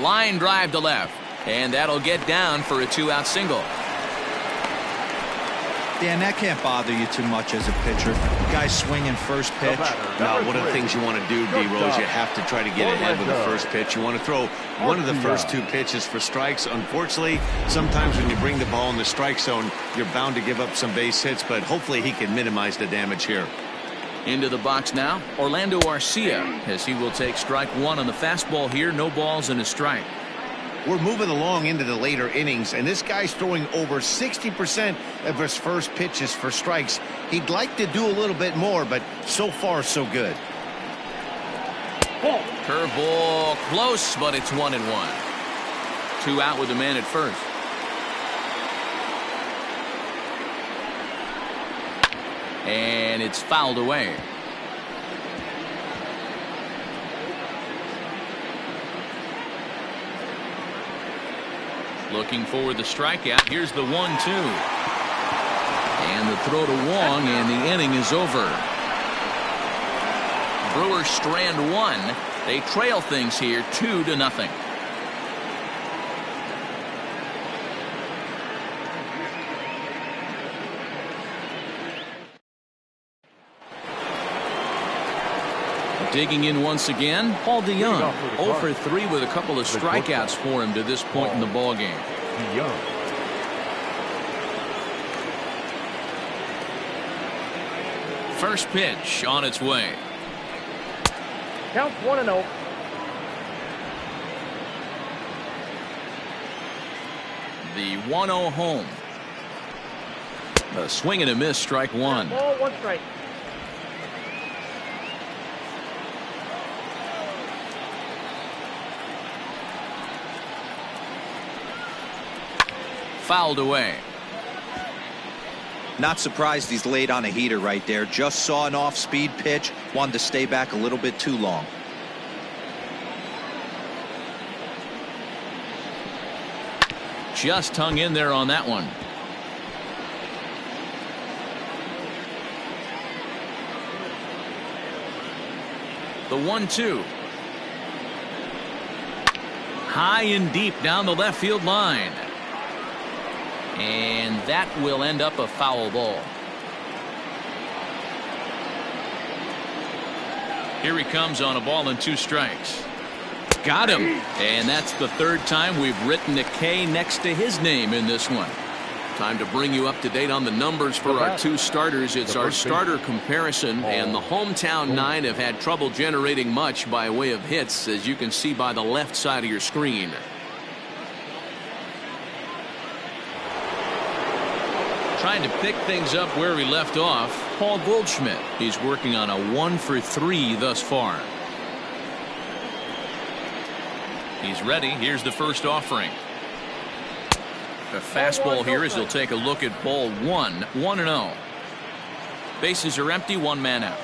Line drive to left. And that'll get down for a 2-out single. Dan, that can't bother you too much as a pitcher. Guys swinging first pitch. Now, one of the things you want to do, D-Rose, you have to try to get ahead with the first pitch. You want to throw one of the first 2 pitches for strikes. Unfortunately, sometimes when you bring the ball in the strike zone, you're bound to give up some base hits, but hopefully he can minimize the damage here. Into the box now, Orlando Arcia, as he will take strike 1 on the fastball here. No balls and a strike. We're moving along into the later innings, and this guy's throwing over 60% of his first pitches for strikes. He'd like to do a little bit more, but so far, so good. Curveball close, but it's 1-1. 2 out with the man at first. And it's fouled away. Looking for the strikeout. Here's the 1-2. And the throw to Wong, and the inning is over. Brewers strand 1. They trail things here 2-0. Digging in once again, Paul DeYoung, 0 for 3 with a couple of strikeouts for him to this point in the ballgame. First pitch on its way. Count 1-0. The 1-0 home. A swing and a miss, strike 1. Ball, 1 strike. Fouled away. Not surprised he's laid on a heater right there. Just saw an off-speed pitch. Wanted to stay back a little bit too long. Just hung in there on that one. The 1-2. High and deep down the left field line. And that will end up a foul ball. Here he comes on a ball and 2 strikes. Got him. And that's the 3rd time we've written a K next to his name in this one. Time to bring you up to date on the numbers for our 2 starters. It's our starter comparison, and the hometown 9 have had trouble generating much by way of hits, as you can see by the left side of your screen. Trying to pick things up where we left off, Paul Goldschmidt. He's working on a 1 for 3 thus far. He's ready. Here's the first offering. A fastball here as he'll take a look at ball 1. 1-0. Bases are empty. 1 man out.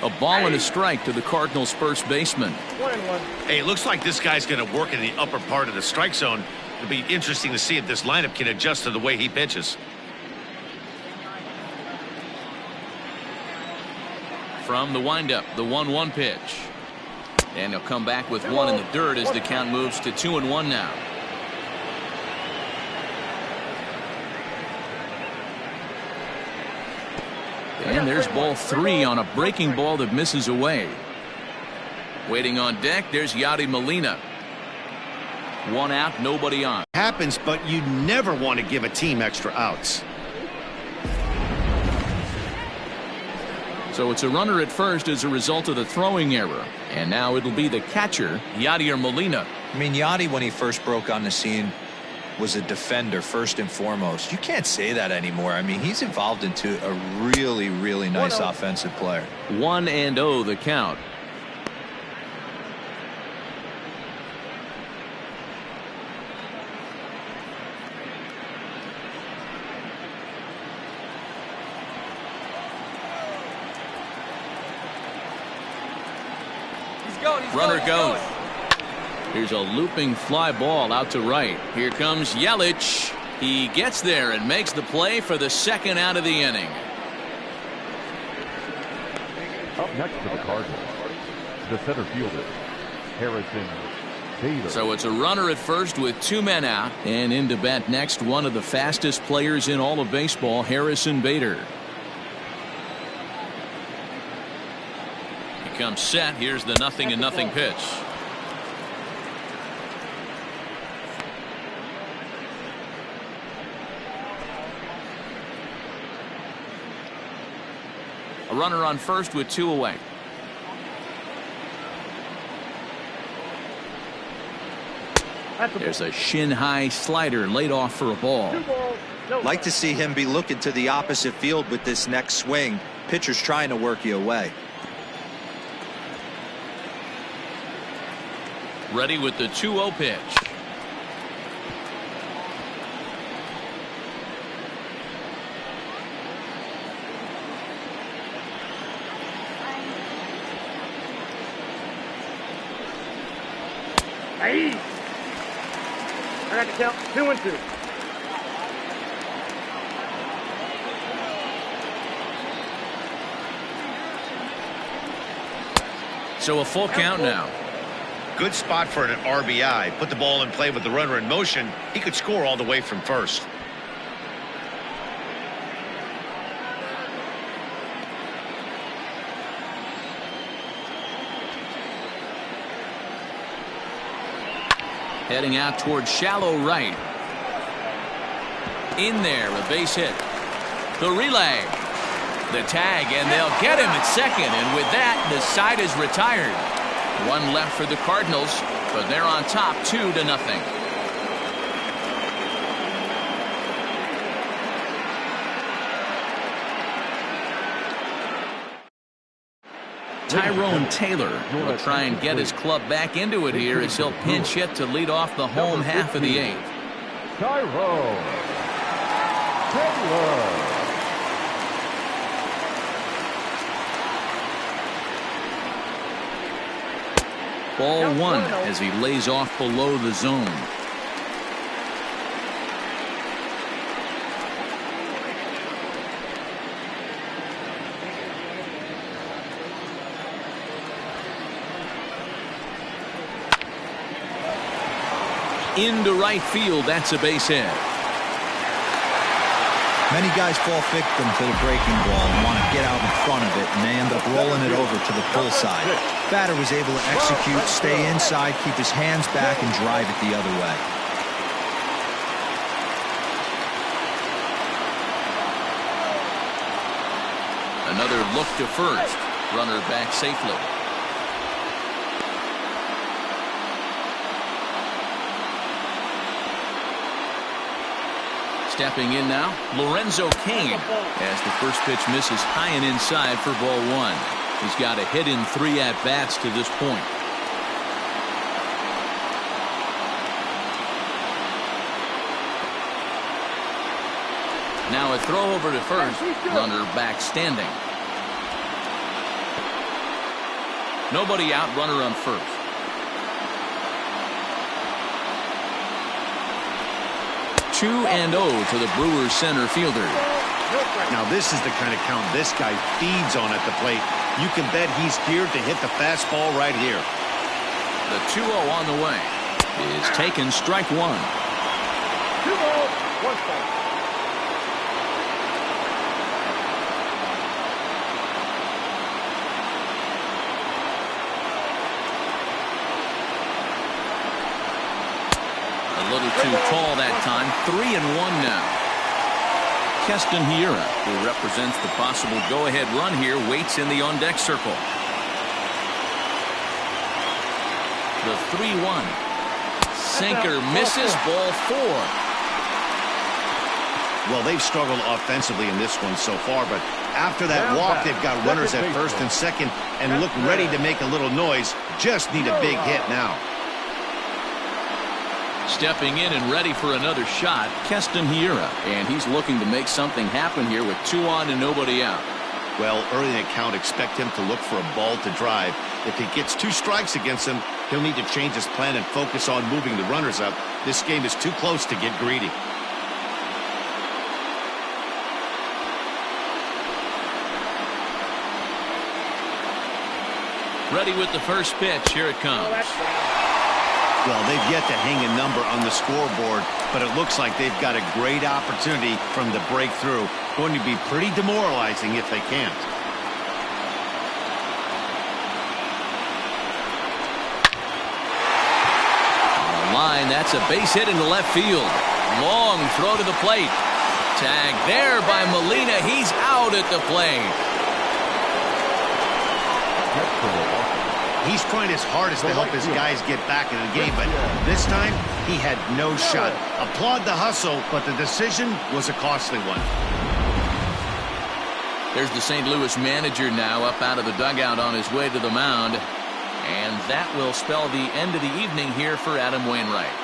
A ball and a strike to the Cardinals' first baseman. 1-1. Hey, it looks like this guy's going to work in the upper part of the strike zone. It'll be interesting to see if this lineup can adjust to the way he pitches. From the windup, the 1-1 pitch. And he'll come back with 1 in the dirt as the count moves to 2-1 now. And there's ball 3 on a breaking ball that misses away. Waiting on deck, there's Yadi Molina. 1 out, nobody on. Happens, but you never want to give a team extra outs. So it's a runner at first as a result of the throwing error. And now it'll be the catcher, Yadier Molina. I mean, Yadi, when he first broke on the scene, was a defender first and foremost. You can't say that anymore. I mean, he's evolved into a really, really nice offensive player. 1-0 the count. Runner goes. Here's a looping fly ball out to right. Here comes Yelich. He gets there and makes the play for the 2nd out of the inning. Up next for the Cardinals, the center fielder, Harrison Bader. So it's a runner at first with 2 men out. And in to bat next, one of the fastest players in all of baseball, Harrison Bader. Comes set. Here's the 0-0 pitch. A runner on first with 2 away. There's a shin-high slider laid off for a ball. Like to see him be looking to the opposite field with this next swing. Pitcher's trying to work you away. Ready with the 2-0 pitch. Hey! I got to count 2-2. So a full count now. Good spot for an RBI. Put the ball in play with the runner in motion. He could score all the way from first. Heading out towards shallow right. In there, a base hit. The relay. The tag, and they'll get him at second. And with that, the side is retired. 1 left for the Cardinals, but they're on top 2-0. Tyrone Taylor will try and get his club back into it here as he'll pinch hit to lead off the home half of the 8th. Tyrone Taylor. Ball one as he lays off below the zone. Into right field. That's a base hit. Many guys fall victim to the breaking ball and want to get out in front of it, and they end up rolling it over to the pull side. Batter was able to execute, stay inside, keep his hands back, and drive it the other way. Another look to first. Runner back safely. Stepping in now, Lorenzo Cain, as the first pitch misses high and inside for ball one. He's got a hit in 3 at-bats to this point. Now a throw over to first, runner back standing. Nobody out, runner on first. Two and 0 to the Brewers center fielder. Now this is the kind of count this guy feeds on at the plate. You can bet he's geared to hit the fastball right here. The 2-0 on the way is taken, strike one. 2 balls, 1 strike. A little too tall that time. 3-1 now. Keston Hiura, who represents the possible go-ahead run here, waits in the on-deck circle. The 3-1. Sinker misses, ball 4. Well, they've struggled offensively in this one so far, but after that walk, they've got runners at first and second and look ready to make a little noise. Just need a big hit now. Stepping in and ready for another shot, Keston Hiura, and he's looking to make something happen here with 2 on and nobody out. Well, early in the count, expect him to look for a ball to drive. If he gets 2 strikes against him, he'll need to change his plan and focus on moving the runners up. This game is too close to get greedy. Ready with the first pitch. Here it comes. Well, they've yet to hang a number on the scoreboard, but it looks like they've got a great opportunity from the breakthrough. Going to be pretty demoralizing if they can't. On the line, that's a base hit into left field. Long throw to the plate. Tag there by Molina. He's out at the plate. He's trying his hardest to help his guys get back in the game, but this time he had no shot. Applaud the hustle, but the decision was a costly one. There's the St. Louis manager now up out of the dugout on his way to the mound, and that will spell the end of the evening here for Adam Wainwright.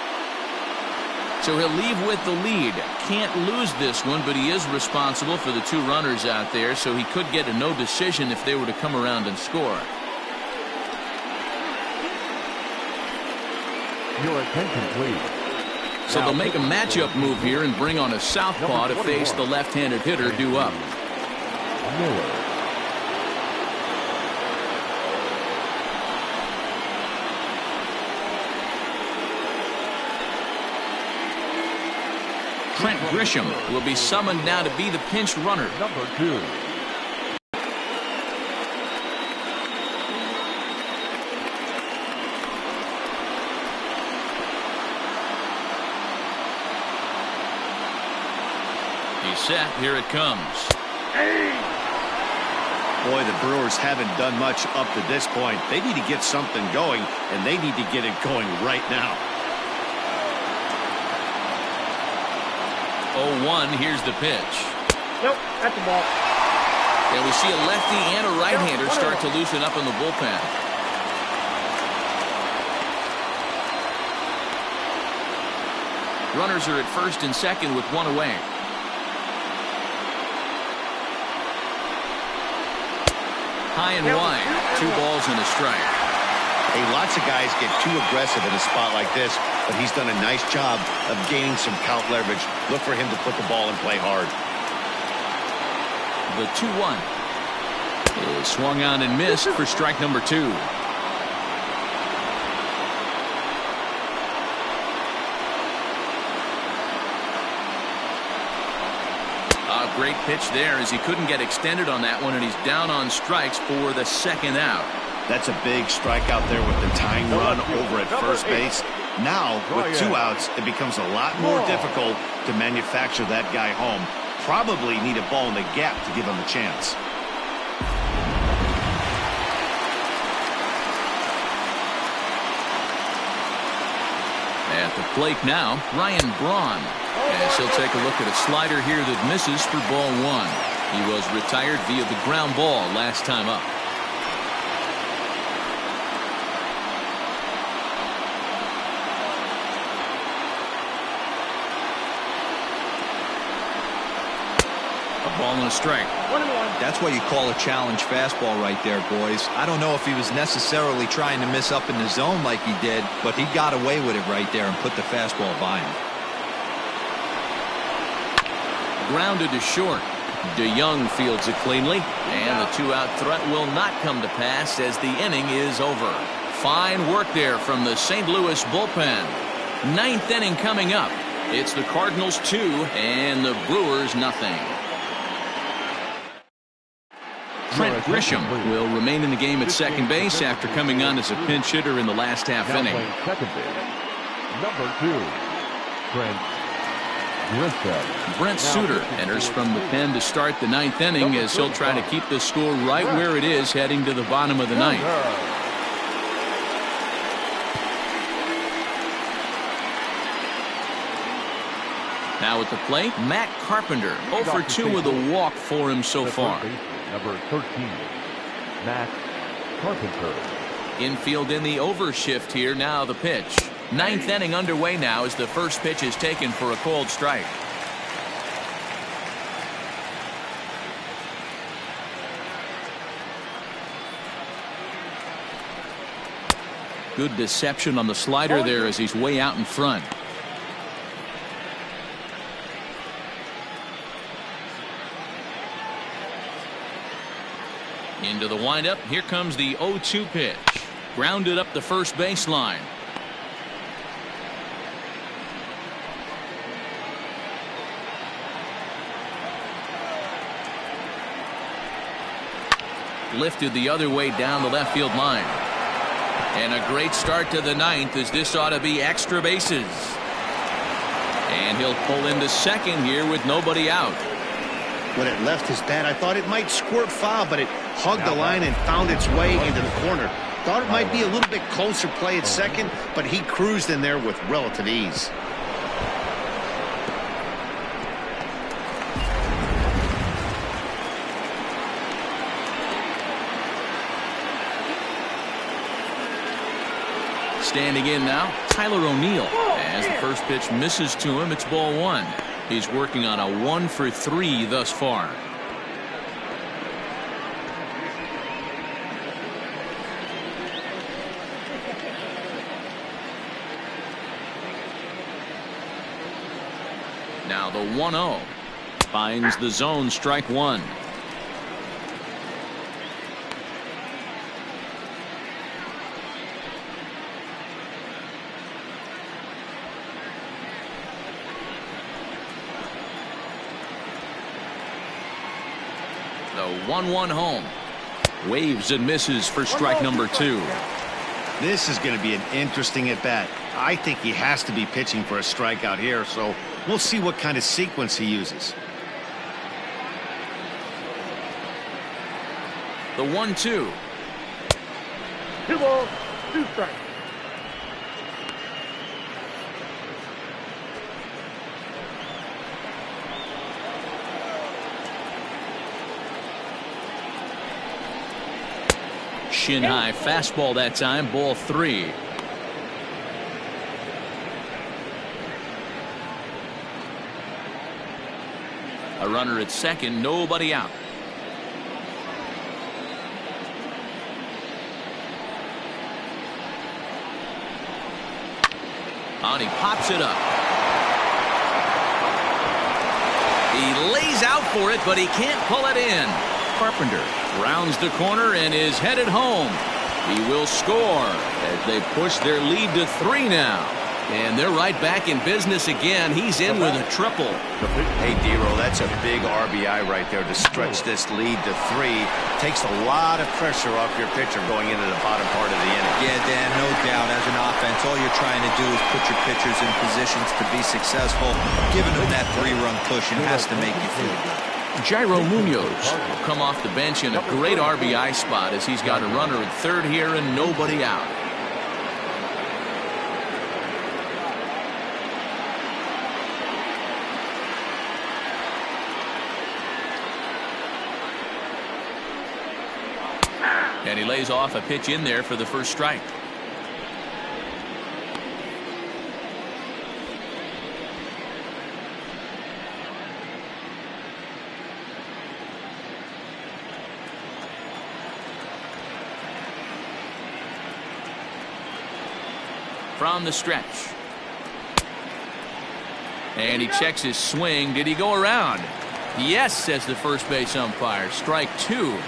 So he'll leave with the lead. Can't lose this one, but he is responsible for the 2 runners out there, so he could get a no decision if they were to come around and score. Your attention, please. So they'll make a matchup move here and bring on a southpaw to face the left-handed hitter due up. Miller. Trent Grisham will be summoned now to be the pinch runner. Number 2. He's set. Here it comes. Boy, the Brewers haven't done much up to this point. They need to get something going, and they need to get it going right now. 0-1. Here's the pitch. Nope, that's the ball. And we see a lefty and a right-hander start to loosen up in the bullpen. Runners are at first and second with one away. High and wide. 2 balls and a strike. Hey, lots of guys get too aggressive in a spot like this, but he's done a nice job of gaining some count leverage. Look for him to put the ball and play hard. The 2-1 is swung on and missed for strike number 2. A great pitch there as he couldn't get extended on that one, and he's down on strikes for the second out. That's a big strikeout there with the tying run over at first base. Now, with 2 outs, it becomes a lot more difficult to manufacture that guy home. Probably need a ball in the gap to give him a chance. At the plate now, Ryan Braun. As he'll take a look at a slider here that misses for ball 1. He was retired via the ground ball last time up. A ball and a strike. 1-1. That's what you call a challenge fastball right there, boys. I don't know if he was necessarily trying to miss up in the zone like he did, but he got away with it right there and put the fastball by him. Grounded to short. DeYoung fields it cleanly, and the 2-out threat will not come to pass as the inning is over. Fine work there from the St. Louis bullpen. 9th inning coming up. It's the Cardinals 2 and the Brewers nothing. Trent Grisham will remain in the game at second base after coming on as a pinch hitter in the last half inning. Second base, number 2, Trent Grisham. Brent Suter enters from the pen to start the 9th inning as he'll try to keep the score right where it is heading to the bottom of the 9th. Now at the plate, Matt Carpenter. 0 for 2 with a walk for him so far. Number 13, Matt Carpenter. Infield in the overshift here. Now the pitch. 9th inning underway now as the first pitch is taken for a cold strike. Good deception on the slider there as he's way out in front. Into the windup. Here comes the 0-2 pitch. Grounded up the first baseline. Lifted the other way down the left field line. And a great start to the 9th as this ought to be extra bases. And he'll pull into second here with nobody out. When it left his bat, I thought it might squirt foul, but it hugged the line and found its way into the corner. Thought it might be a little bit closer play at second, but he cruised in there with relative ease. Standing in now, Tyler O'Neill. As the first pitch misses to him, it's ball 1. He's working on a 1 for 3 thus far. Now the 1-0 finds the zone, strike 1. The 1-1 home. Waves and misses for strike number 2. This is going to be an interesting at bat. I think he has to be pitching for a strikeout here, so we'll see what kind of sequence he uses. The 1-2. 2 balls, 2 strikes. Shin high fastball that time, ball 3. A runner at second, nobody out. And he pops it up. He lays out for it, but he can't pull it in. Carpenter rounds the corner and is headed home. He will score as they push their lead to 3 now. And they're right back in business again. He's in with a triple. Hey, D-Roll, that's a big RBI right there to stretch this lead to 3. Takes a lot of pressure off your pitcher going into the bottom part of the inning. Yeah, Dan, no doubt. As an offense, all you're trying to do is put your pitchers in positions to be successful. Giving them that 3-run cushion has to make you feel good. Jairo Munoz will come off the bench in a great RBI spot as he's got a runner at third here and nobody out. And he lays off a pitch in there for the first strike. From the stretch. And he checks his swing. Did he go around? Yes, says the first base umpire. Strike 2.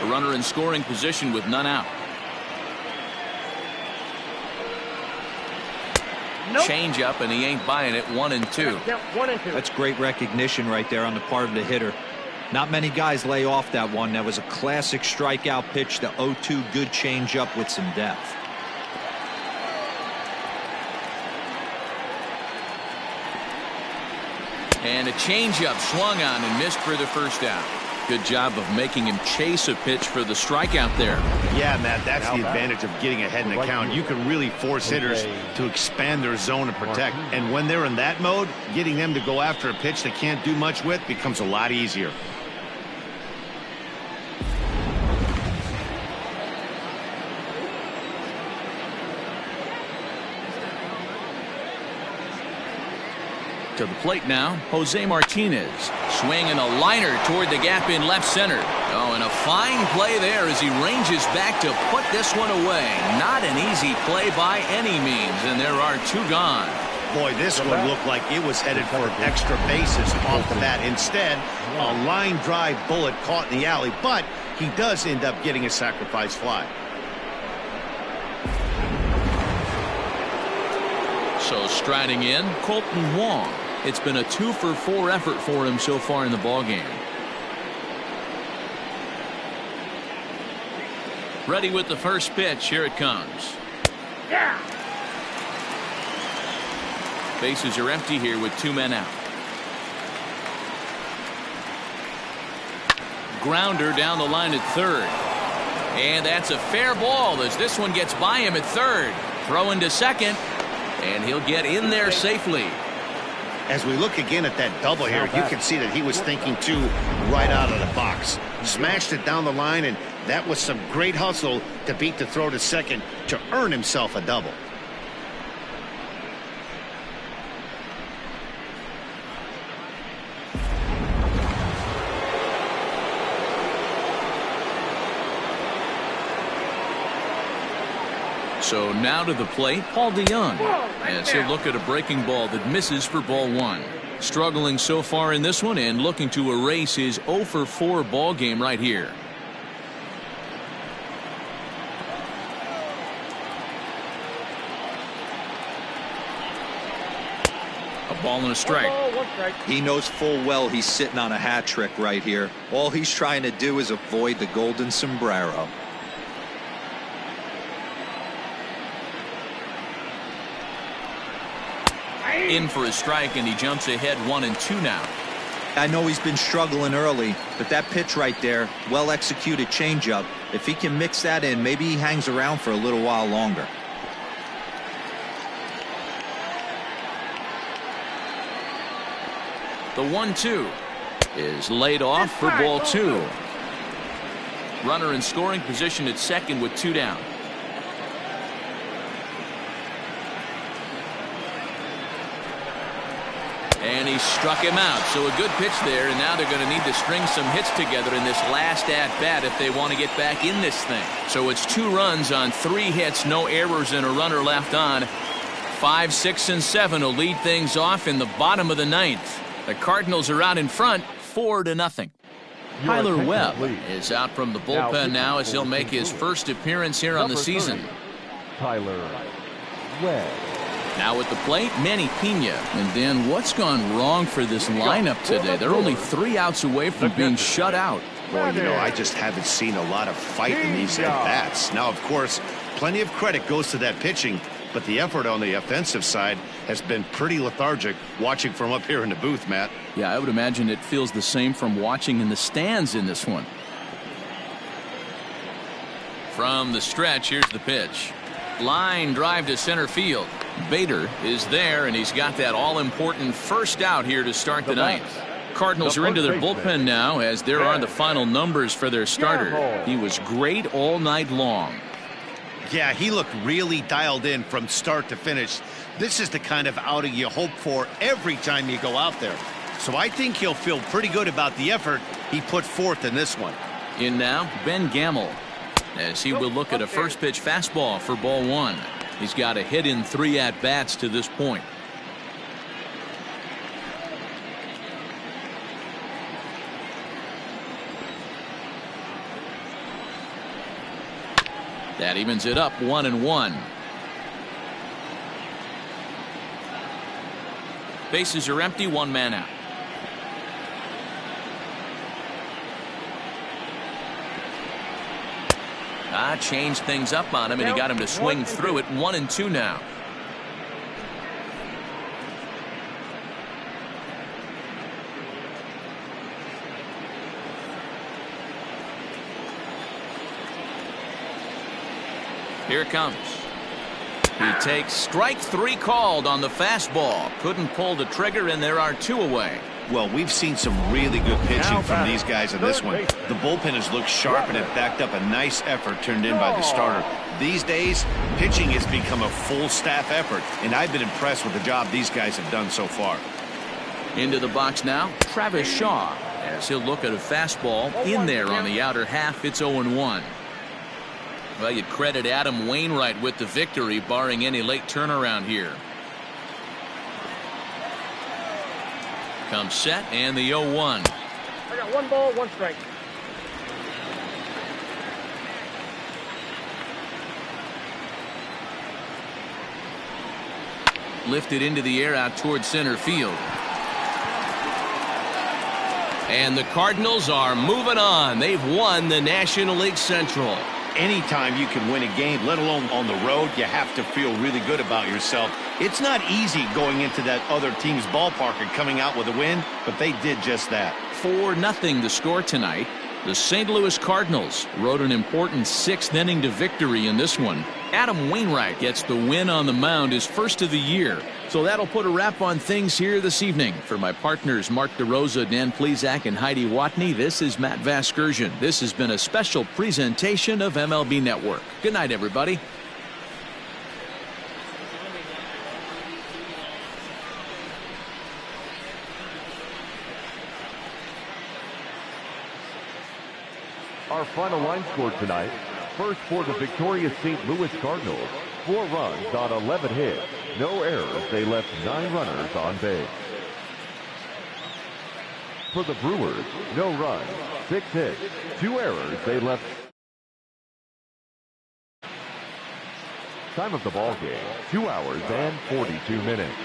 A runner in scoring position with none out. Nope. Change up, and he ain't buying it. 1-2. That's great recognition right there on the part of the hitter. Not many guys lay off that one. That was a classic strikeout pitch. The 0-2 good change up with some depth. And a changeup swung on and missed for the first out. Good job of making him chase a pitch for the strikeout there. Yeah, Matt, that's the advantage of getting ahead in the count. You can really force hitters to expand their zone and protect. And when they're in that mode, getting them to go after a pitch they can't do much with becomes a lot easier. To the plate now, Jose Martinez. Swinging a liner toward the gap in left center. Oh, and a fine play there as he ranges back to put this one away. Not an easy play by any means, and there are 2 gone. Boy, this one looked like it was headed for extra bases off the bat. Instead, a line drive bullet caught in the alley, but he does end up getting a sacrifice fly. So striding in, Colton Wong. It's been a 2-for-4 effort for him so far in the ballgame. Ready with the first pitch. Here it comes. Yeah. Bases are empty here with 2 men out. Grounder down the line at third. And that's a fair ball as this one gets by him at third. Throw into second. And he'll get in there safely. As we look again at that double here, you can see that he was thinking too right out of the box. Smashed it down the line, and that was some great hustle to beat the throw to second to earn himself a double. So now to the plate, Paul DeYoung, as he'll look at a breaking ball that misses for ball 1. Struggling so far in this one and looking to erase his 0-for-4 ball game right here. A ball and a strike. He knows full well he's sitting on a hat trick right here. All he's trying to do is avoid the golden sombrero. In for a strike, and he jumps ahead 1-2 now. I know he's been struggling early, but that pitch right there, well executed changeup. If he can mix that in, maybe he hangs around for a little while longer. The 1-2 is laid off for ball 2. Runner in scoring position at second with 2 down. And he He struck him out, so a good pitch there, and now they're going to need to string some hits together in this last at-bat if they want to get back in this thing. So it's 2 runs on 3 hits, no errors, and a runner left on. 5, 6, and 7 will lead things off in the bottom of the 9th. The Cardinals are out in front, 4-0. Tyler Webb is out from the bullpen now as he'll make his first appearance here on the season. Tyler Webb. Now at the plate, Manny Pena. And then what's gone wrong for this lineup today? They're only 3 outs away from being shut out. Well, you know, I just haven't seen a lot of fight in these at-bats. Now, of course, plenty of credit goes to that pitching, but the effort on the offensive side has been pretty lethargic watching from up here in the booth, Matt. Yeah, I would imagine it feels the same from watching in the stands in this one. From the stretch, here's the pitch. Line drive to center field. Bader is there, and he's got that all-important first out here to start the 9th. Cardinals are into their bullpen now, as there are the final numbers for their starter. He was great all night long. Yeah, he looked really dialed in from start to finish. This is the kind of outing you hope for every time you go out there. So I think he'll feel pretty good about the effort he put forth in this one. In now, Ben Gamel, as he will look at a first pitch fastball for ball 1. He's got a hit in 3 at-bats to this point. That evens it up 1-1. Bases are empty, 1 man out. Changed things up on him, and he got him to swing through it. 1-2 now. Here it comes. He takes strike 3 called on the fastball. Couldn't pull the trigger, and there are 2 away. Well, we've seen some really good pitching from these guys in this one. The bullpen has looked sharp and it backed up a nice effort turned in by the starter. These days, pitching has become a full staff effort, and I've been impressed with the job these guys have done so far. Into the box now, Travis Shaw, as he'll look at a fastball in there on the outer half. It's 0-1. Well, you'd credit Adam Wainwright with the victory, barring any late turnaround here. Comes set, and the 0-1. I got 1 ball, 1 strike. Lifted into the air out towards center field. And the Cardinals are moving on. They've won the National League Central. Anytime you can win a game, let alone on the road, you have to feel really good about yourself. It's not easy going into that other team's ballpark and coming out with a win, but they did just that. 4-0 the score tonight. The St. Louis Cardinals rode an important 6th inning to victory in this one. Adam Wainwright gets the win on the mound, his first of the year. So that'll put a wrap on things here this evening. For my partners Mark DeRosa, Dan Plesac, and Heidi Watney, this is Matt Vasgersian. This has been a special presentation of MLB Network. Good night, everybody. Our final line score tonight. First for the victorious St. Louis Cardinals. 4 runs on 11 hits. No errors. They left 9 runners on base. For the Brewers, no runs, 6 hits, 2 errors. They left. Time of the ball game, 2 hours and 42 minutes.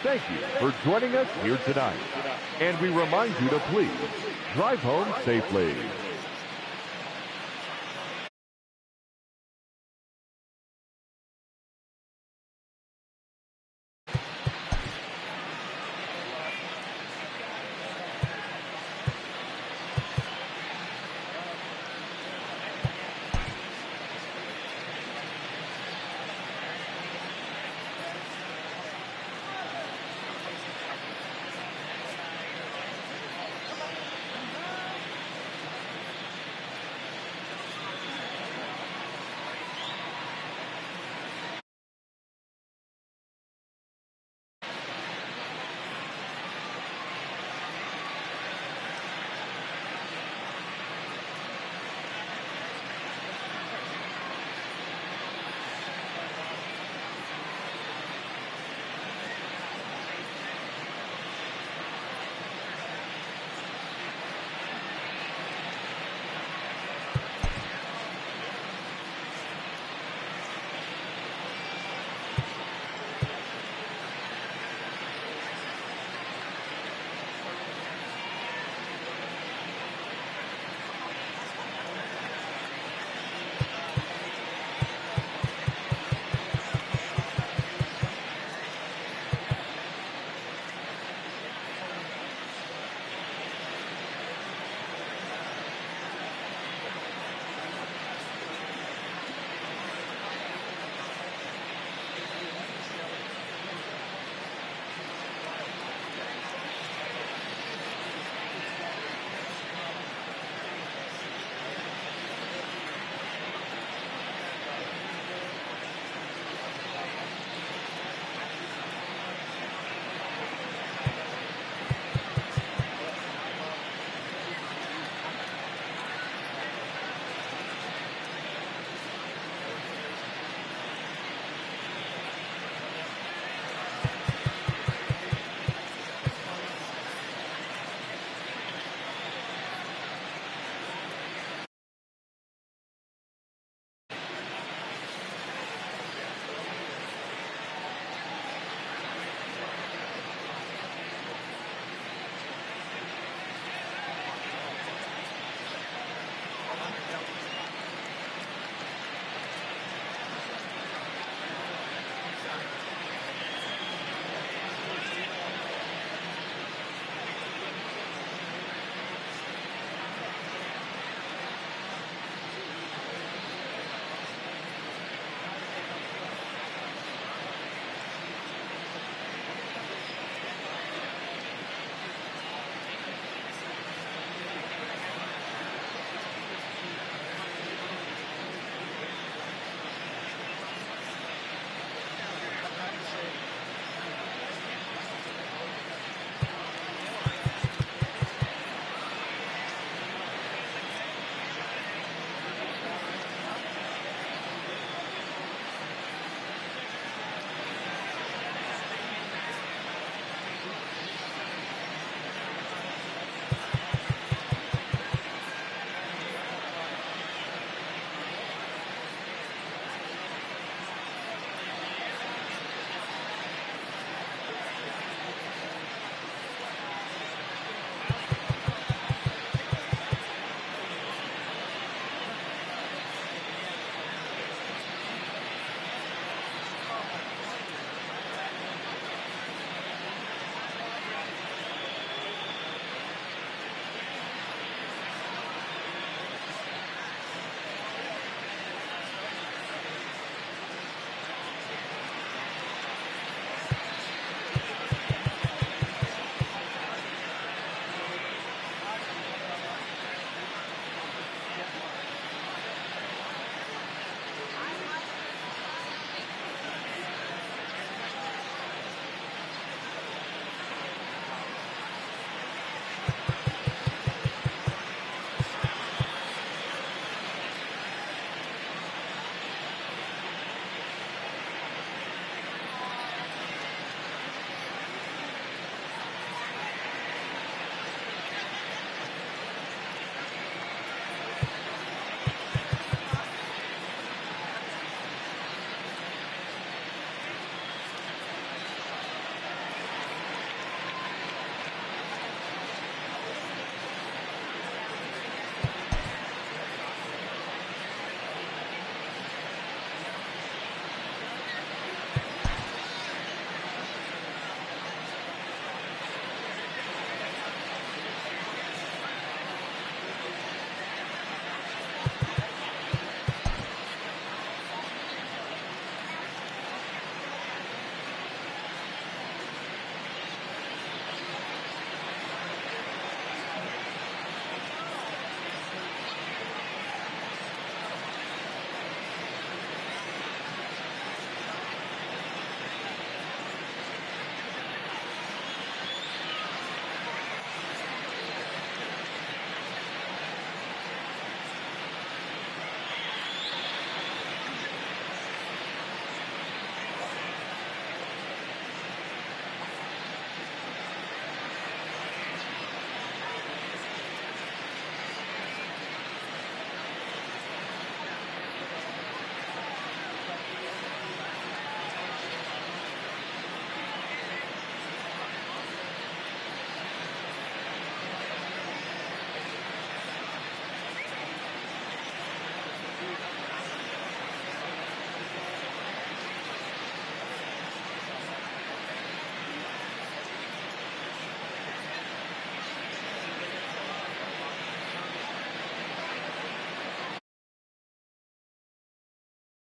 Thank you for joining us here tonight. And we remind you to please drive home safely.